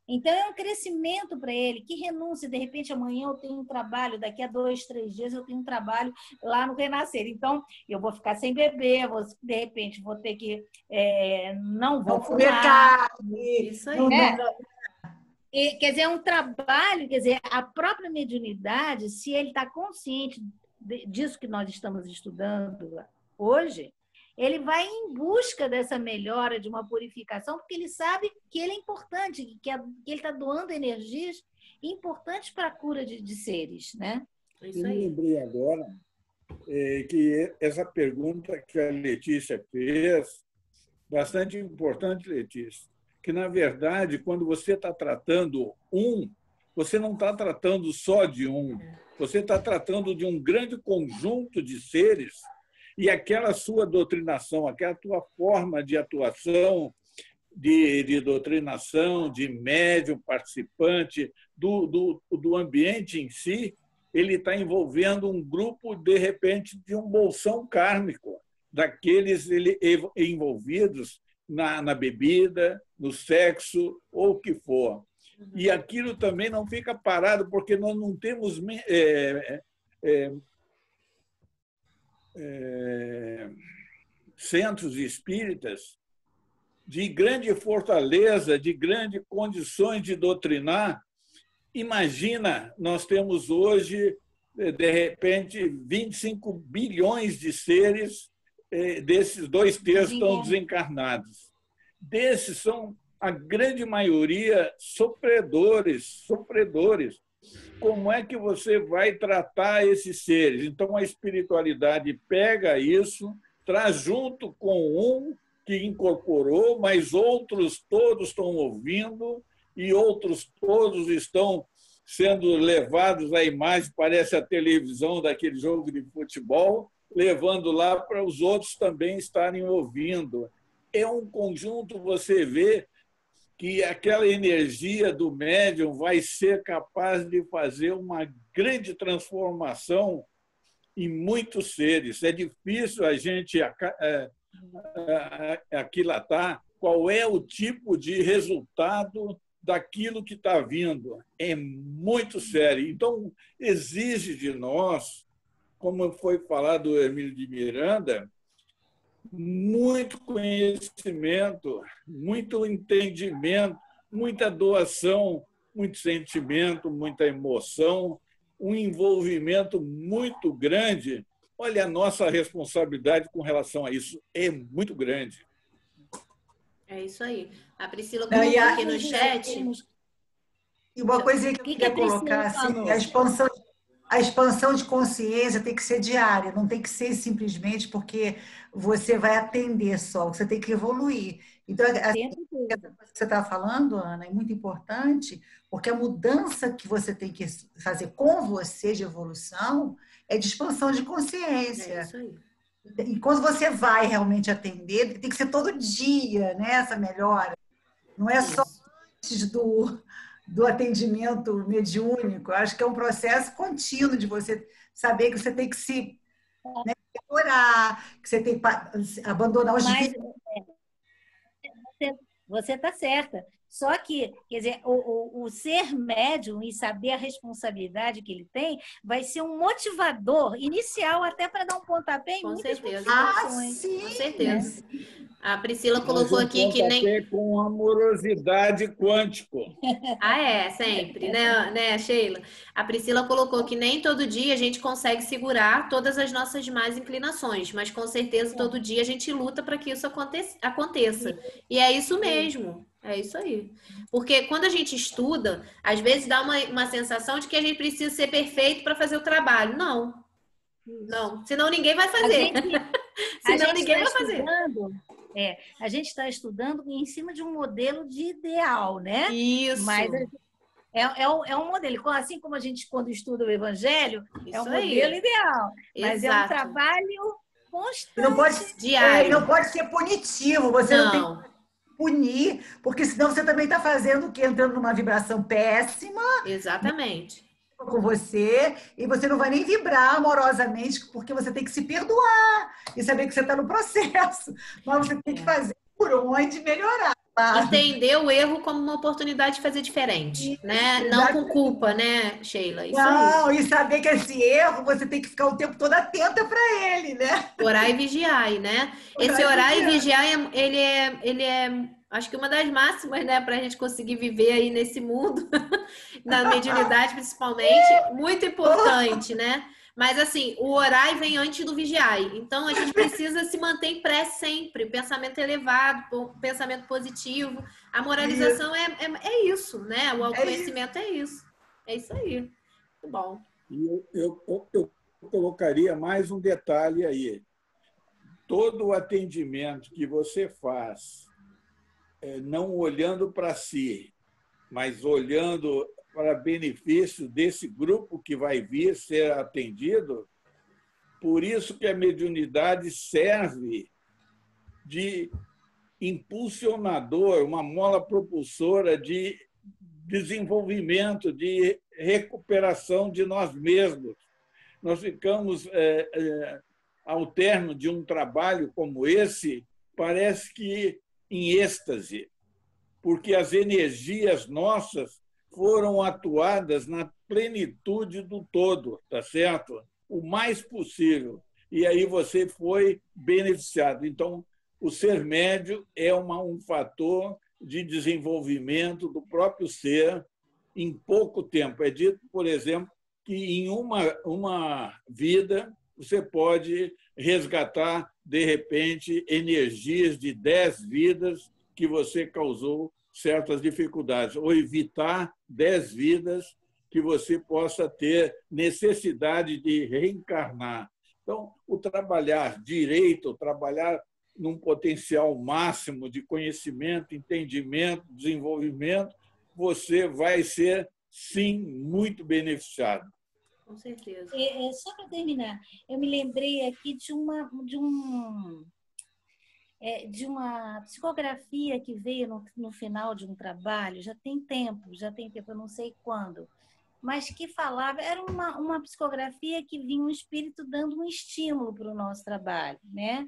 Então, é um crescimento para ele. Que renúncia, de repente, amanhã eu tenho um trabalho, daqui a 2, 3 dias eu tenho um trabalho lá no Renascer. Então, eu vou ficar sem beber, de repente, vou ter que... não vou fumar. Isso aí. Quer dizer, é um trabalho, quer dizer, a própria mediunidade, se ele está consciente disso que nós estamos estudando hoje, ele vai em busca dessa melhora, de uma purificação, porque ele sabe que ele é importante, que ele está doando energias importantes para a cura de seres, né? Isso Eu aí. me lembrei agora que essa pergunta que a Letícia fez, bastante importante, Letícia, que, na verdade, quando você está tratando você não está tratando só de você está tratando de um grande conjunto de seres. E aquela sua doutrinação, aquela tua forma de atuação, de doutrinação, de médium participante, do ambiente em si, ele está envolvendo um grupo, de repente, de um bolsão kármico, daqueles envolvidos na bebida, no sexo, ou o que for. E aquilo também não fica parado, porque nós não temos... centros espíritas de grande fortaleza, de grandes condições de doutrinar. Imagina, nós temos hoje, de repente, 25 bilhões de seres, desses 2/3 estão desencarnados. Desses são a grande maioria sofredores. Como é que você vai tratar esses seres? Então, a espiritualidade pega isso, traz junto com um que incorporou, mas outros todos estão ouvindo e outros todos estão sendo levados à imagem, parece a televisão daquele jogo de futebol, levando lá para os outros também estarem ouvindo. É um conjunto, você vê que aquela energia do médium vai ser capaz de fazer uma grande transformação em muitos seres. É difícil a gente aquilatar qual é o tipo de resultado daquilo que está vindo. É muito sério. Então, exige de nós, como foi falado do Hermínio de Miranda, muito conhecimento, muito entendimento, muita doação, muito sentimento, muita emoção, um envolvimento muito grande. Olha, a nossa responsabilidade com relação a isso é muito grande. É isso aí. A Priscila colocou aqui no chat. E uma coisa que eu queria colocar, assim, a expansão de consciência tem que ser diária, não tem que ser simplesmente porque você vai atender só, você tem que evoluir. Então, a coisa que você está falando, Ana, é muito importante, porque a mudança que você tem que fazer com você de evolução é de expansão de consciência. É isso aí. E quando você vai realmente atender, tem que ser todo dia, né, essa melhora. Não é só antes do atendimento mediúnico. Eu acho que é um processo contínuo de você saber que você tem que se melhorar, que você tem que abandonar os vícios. Você está certa. Só que, quer dizer, o ser médium e saber a responsabilidade que ele tem vai ser um motivador inicial até para dar um pontapé em muitas situações. Sim. Com certeza. A Priscila colocou aqui que nem... com amorosidade quântico. Sempre, né, Sheila? A Priscila colocou que nem todo dia a gente consegue segurar todas as nossas más inclinações, mas com certeza todo dia a gente luta para que isso aconteça. E é isso mesmo. É isso aí. Porque quando a gente estuda, às vezes dá uma sensação de que a gente precisa ser perfeito para fazer o trabalho. Não. Senão ninguém vai fazer. Senão ninguém vai fazer. A gente está estudando em cima de um modelo de ideal, né? Isso. Mas é um modelo. Assim como a gente, quando estuda o Evangelho, é um modelo ideal. Mas é um trabalho constante. Diário. Não pode ser punitivo. Você não tem que punir, porque senão você também está fazendo o quê? Entrando numa vibração péssima. Exatamente. Com você, e você não vai nem vibrar amorosamente, porque você tem que se perdoar e saber que você está no processo. Mas você tem que fazer por onde melhorar. Tá? Entender o erro como uma oportunidade de fazer diferente, né? Não com culpa, né, Sheila? Isso aí. E saber que esse erro você tem que ficar o tempo todo atenta para ele, né? Orar e vigiar, né? Esse orar e vigiar, ele é acho que uma das máximas, né, para a gente conseguir viver aí nesse mundo, na mediunidade principalmente, muito importante, né? Mas assim, o orar vem antes do vigiar. Então a gente precisa se manter em pré sempre, pensamento elevado, pensamento positivo. A moralização é isso, né? O autoconhecimento é isso. É isso aí. Muito bom. E eu colocaria mais um detalhe aí. Todo o atendimento que você faz, não olhando para si, mas olhando para benefício desse grupo que vai vir ser atendido, por isso que a mediunidade serve de impulsionador, uma mola propulsora de desenvolvimento, de recuperação de nós mesmos. Nós ficamos, ao término de um trabalho como esse, parece que em êxtase, porque as energias nossas foram atuadas na plenitude do todo, tá certo? O mais possível. e aí você foi beneficiado. Então, o ser médio é um fator de desenvolvimento do próprio ser em pouco tempo. É dito, por exemplo, que em uma vida você pode resgatar, de repente, energias de 10 vidas que você causou certas dificuldades, ou evitar 10 vidas que você possa ter necessidade de reencarnar. Então, o trabalhar direito, o trabalhar num potencial máximo de conhecimento, entendimento, desenvolvimento, você vai ser, sim, muito beneficiado. Com certeza. Só para terminar, eu me lembrei aqui de uma psicografia que veio no final de um trabalho, já tem tempo, eu não sei quando, mas que falava, era uma psicografia que vinha um espírito dando um estímulo para o nosso trabalho, né?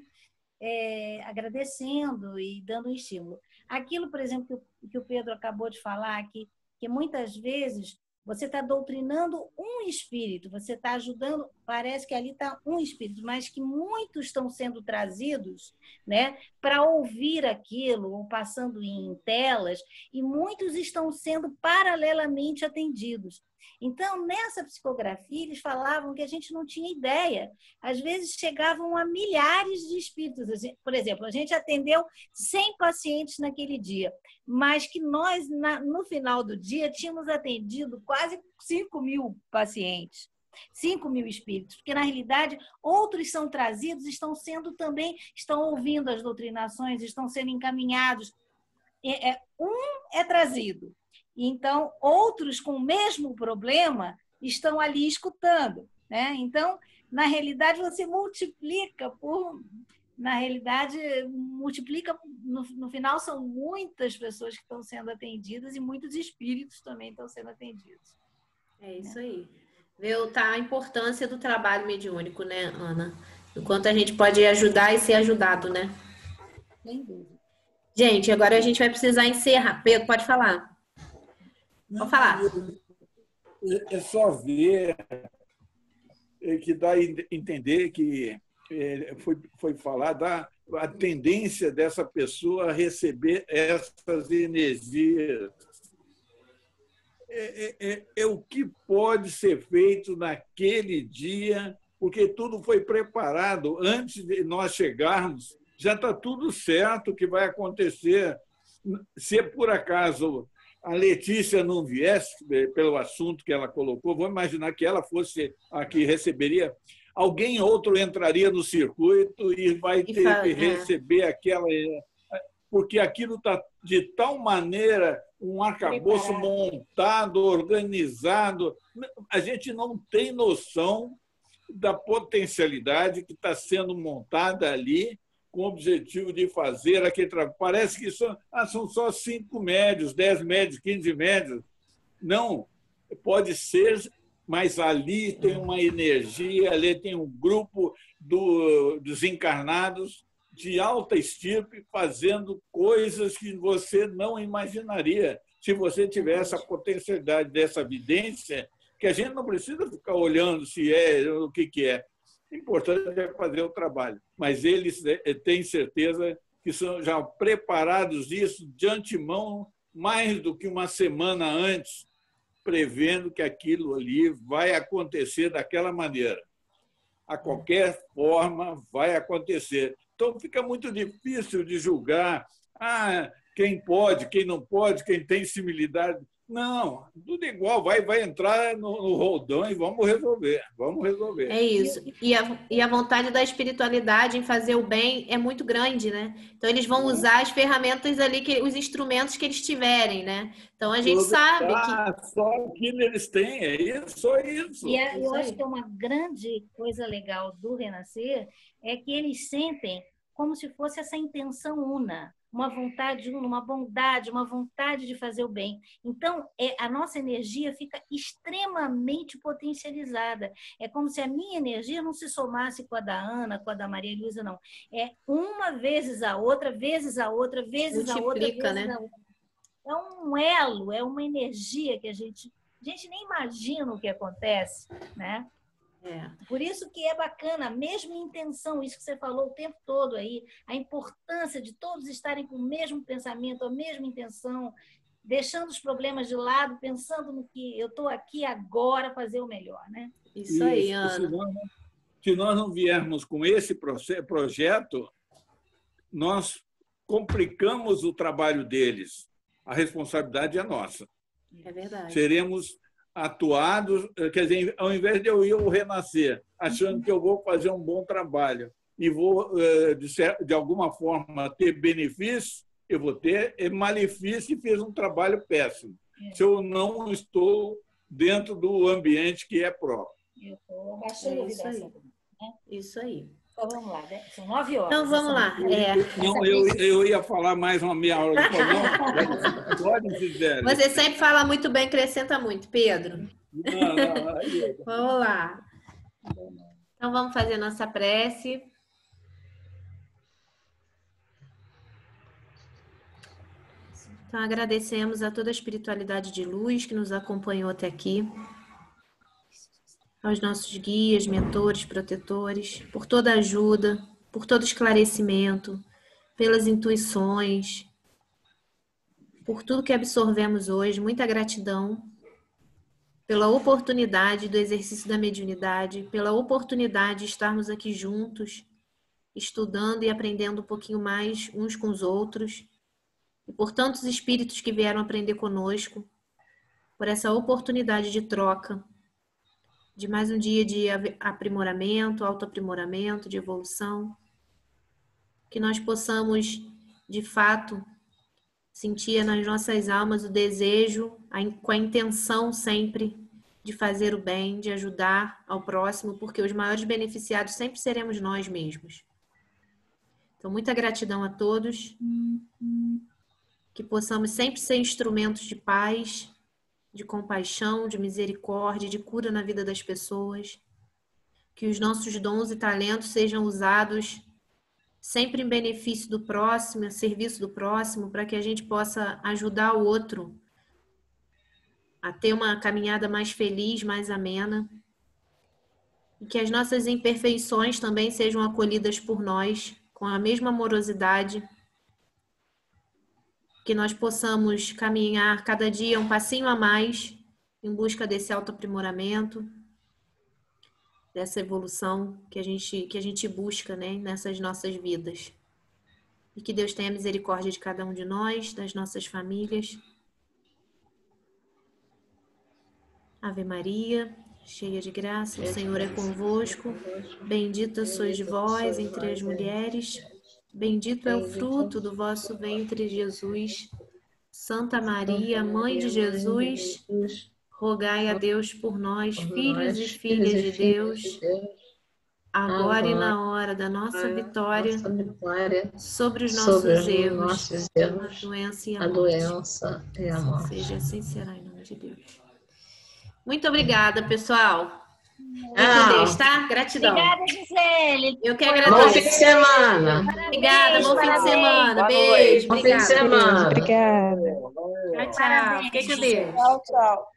Agradecendo e dando um estímulo. Aquilo, por exemplo, que o Pedro acabou de falar, que muitas vezes você está doutrinando um espírito, você está ajudando, parece que ali está um espírito, mas que muitos estão sendo trazidos, né, para ouvir aquilo, ou passando em telas, e muitos estão sendo paralelamente atendidos. Então, nessa psicografia, eles falavam que a gente não tinha ideia. Às vezes, chegavam a milhares de espíritos. Por exemplo, a gente atendeu 100 pacientes naquele dia, mas que nós, no final do dia, tínhamos atendido quase 5.000 pacientes. 5.000 espíritos, porque, na realidade, outros são trazidos, estão ouvindo as doutrinações, estão sendo encaminhados. Um é trazido. Então, outros com o mesmo problema estão ali escutando, né? Então, na realidade, você multiplica no final são muitas pessoas que estão sendo atendidas e muitos espíritos também estão sendo atendidos. É isso aí. Viu, tá a importância do trabalho mediúnico, né, Ana? O quanto a gente pode ajudar e ser ajudado, né? Sem dúvida. Gente, agora a gente vai precisar encerrar. Pedro, pode falar. Pode falar. É só ver que dá a entender que foi falar a tendência dessa pessoa a receber essas energias. É o que pode ser feito naquele dia, porque tudo foi preparado antes de nós chegarmos. Já está tudo certo o que vai acontecer. Se por acaso a Letícia não viesse, pelo assunto que ela colocou, vamos imaginar que ela fosse a que receberia, alguém outro entraria no circuito e vai ter que receber aquela... Porque aquilo está de tal maneira, um arcabouço montado, organizado. A gente não tem noção da potencialidade que está sendo montada ali, com o objetivo de fazer aquele trabalho. Parece que são só 5 médios, 10 médios, 15 médios. Não, pode ser, mas ali tem uma energia, ali tem um grupo dos encarnados de alta estirpe fazendo coisas que você não imaginaria se você tivesse a potencialidade dessa vidência, que a gente não precisa ficar olhando se é o que é. O importante é fazer o trabalho. Mas eles têm certeza que são já preparados isso de antemão, mais do que uma semana antes, prevendo que aquilo ali vai acontecer daquela maneira. A qualquer forma vai acontecer. Então, fica muito difícil de julgar quem pode, quem não pode, quem tem similitude. Não, tudo igual, vai entrar no roldão e vamos resolver. É isso. E a vontade da espiritualidade em fazer o bem é muito grande, né? Então, eles vão usar as ferramentas ali, os instrumentos que eles tiverem, né? Então, a gente sabe que... Só aquilo eles têm, só isso. E eu acho que uma grande coisa legal do Renascer é que eles sentem como se fosse essa intenção una, uma vontade una, uma bondade, uma vontade de fazer o bem. Então, a nossa energia fica extremamente potencializada. É como se a minha energia não se somasse com a da Ana, com a da Maria Luísa, não. É uma vezes a outra, vezes a outra, vezes a outra, vezes a outra. É um elo, é uma energia que a gente nem imagina o que acontece, né? Por isso que é bacana, a mesma intenção, isso que você falou o tempo todo aí, a importância de todos estarem com o mesmo pensamento, a mesma intenção, deixando os problemas de lado, pensando no que eu estou aqui agora fazer o melhor, né? Isso aí, Ana. Se nós não viermos com esse projeto, nós complicamos o trabalho deles. A responsabilidade é nossa. É verdade. Seremos atuados, quer dizer, ao invés de eu renascer, achando que eu vou fazer um bom trabalho e vou, de alguma forma, ter benefício, eu vou ter malefício e fiz um trabalho péssimo, se eu não estou dentro do ambiente que é próprio. Eu estou baixando isso aí. Isso aí. Então, vamos lá, né? São 9 horas. Então, vamos lá. Não, eu ia falar mais uma meia hora. Pode, Gisele. Você sempre fala muito bem, acrescenta muito, Pedro. Não. Vamos lá. Então, vamos fazer nossa prece. Então, agradecemos a toda a espiritualidade de luz que nos acompanhou até aqui, aos nossos guias, mentores, protetores, por toda ajuda, por todo esclarecimento, pelas intuições, por tudo que absorvemos hoje. Muita gratidão pela oportunidade do exercício da mediunidade, pela oportunidade de estarmos aqui juntos, estudando e aprendendo um pouquinho mais uns com os outros, e por tantos espíritos que vieram aprender conosco, por essa oportunidade de troca, de mais um dia de aprimoramento, autoaprimoramento, de evolução, que nós possamos, de fato, sentir nas nossas almas o desejo, com a intenção sempre de fazer o bem, de ajudar ao próximo, porque os maiores beneficiados sempre seremos nós mesmos. Então, muita gratidão a todos, que possamos sempre ser instrumentos de paz, de compaixão, de misericórdia, de cura na vida das pessoas. Que os nossos dons e talentos sejam usados sempre em benefício do próximo, a serviço do próximo, para que a gente possa ajudar o outro a ter uma caminhada mais feliz, mais amena. E que as nossas imperfeições também sejam acolhidas por nós com a mesma amorosidade. Que nós possamos caminhar cada dia um passinho a mais em busca desse autoaprimoramento, dessa evolução que a gente busca, né, nessas nossas vidas. E que Deus tenha misericórdia de cada um de nós, das nossas famílias. Ave Maria, cheia de graça, o Senhor é convosco. Bendita sois vós entre as mulheres. Bendito é o fruto do vosso ventre, Jesus. Santa Maria, Mãe de Jesus, rogai a Deus por nós, filhos e filhas de Deus, agora e na hora da nossa vitória, sobre os nossos erros, a doença e a morte. Seja assim, será em nome de Deus. Muito obrigada, pessoal. Fique com Deus, tá? Gratidão. Obrigada, Gisele. Eu que agradeço. Bom fim de semana. Obrigada, bom fim de semana. Beijo. Bom fim de semana. Obrigada. Tchau, tchau. Fiquem com Deus. Tchau, tchau.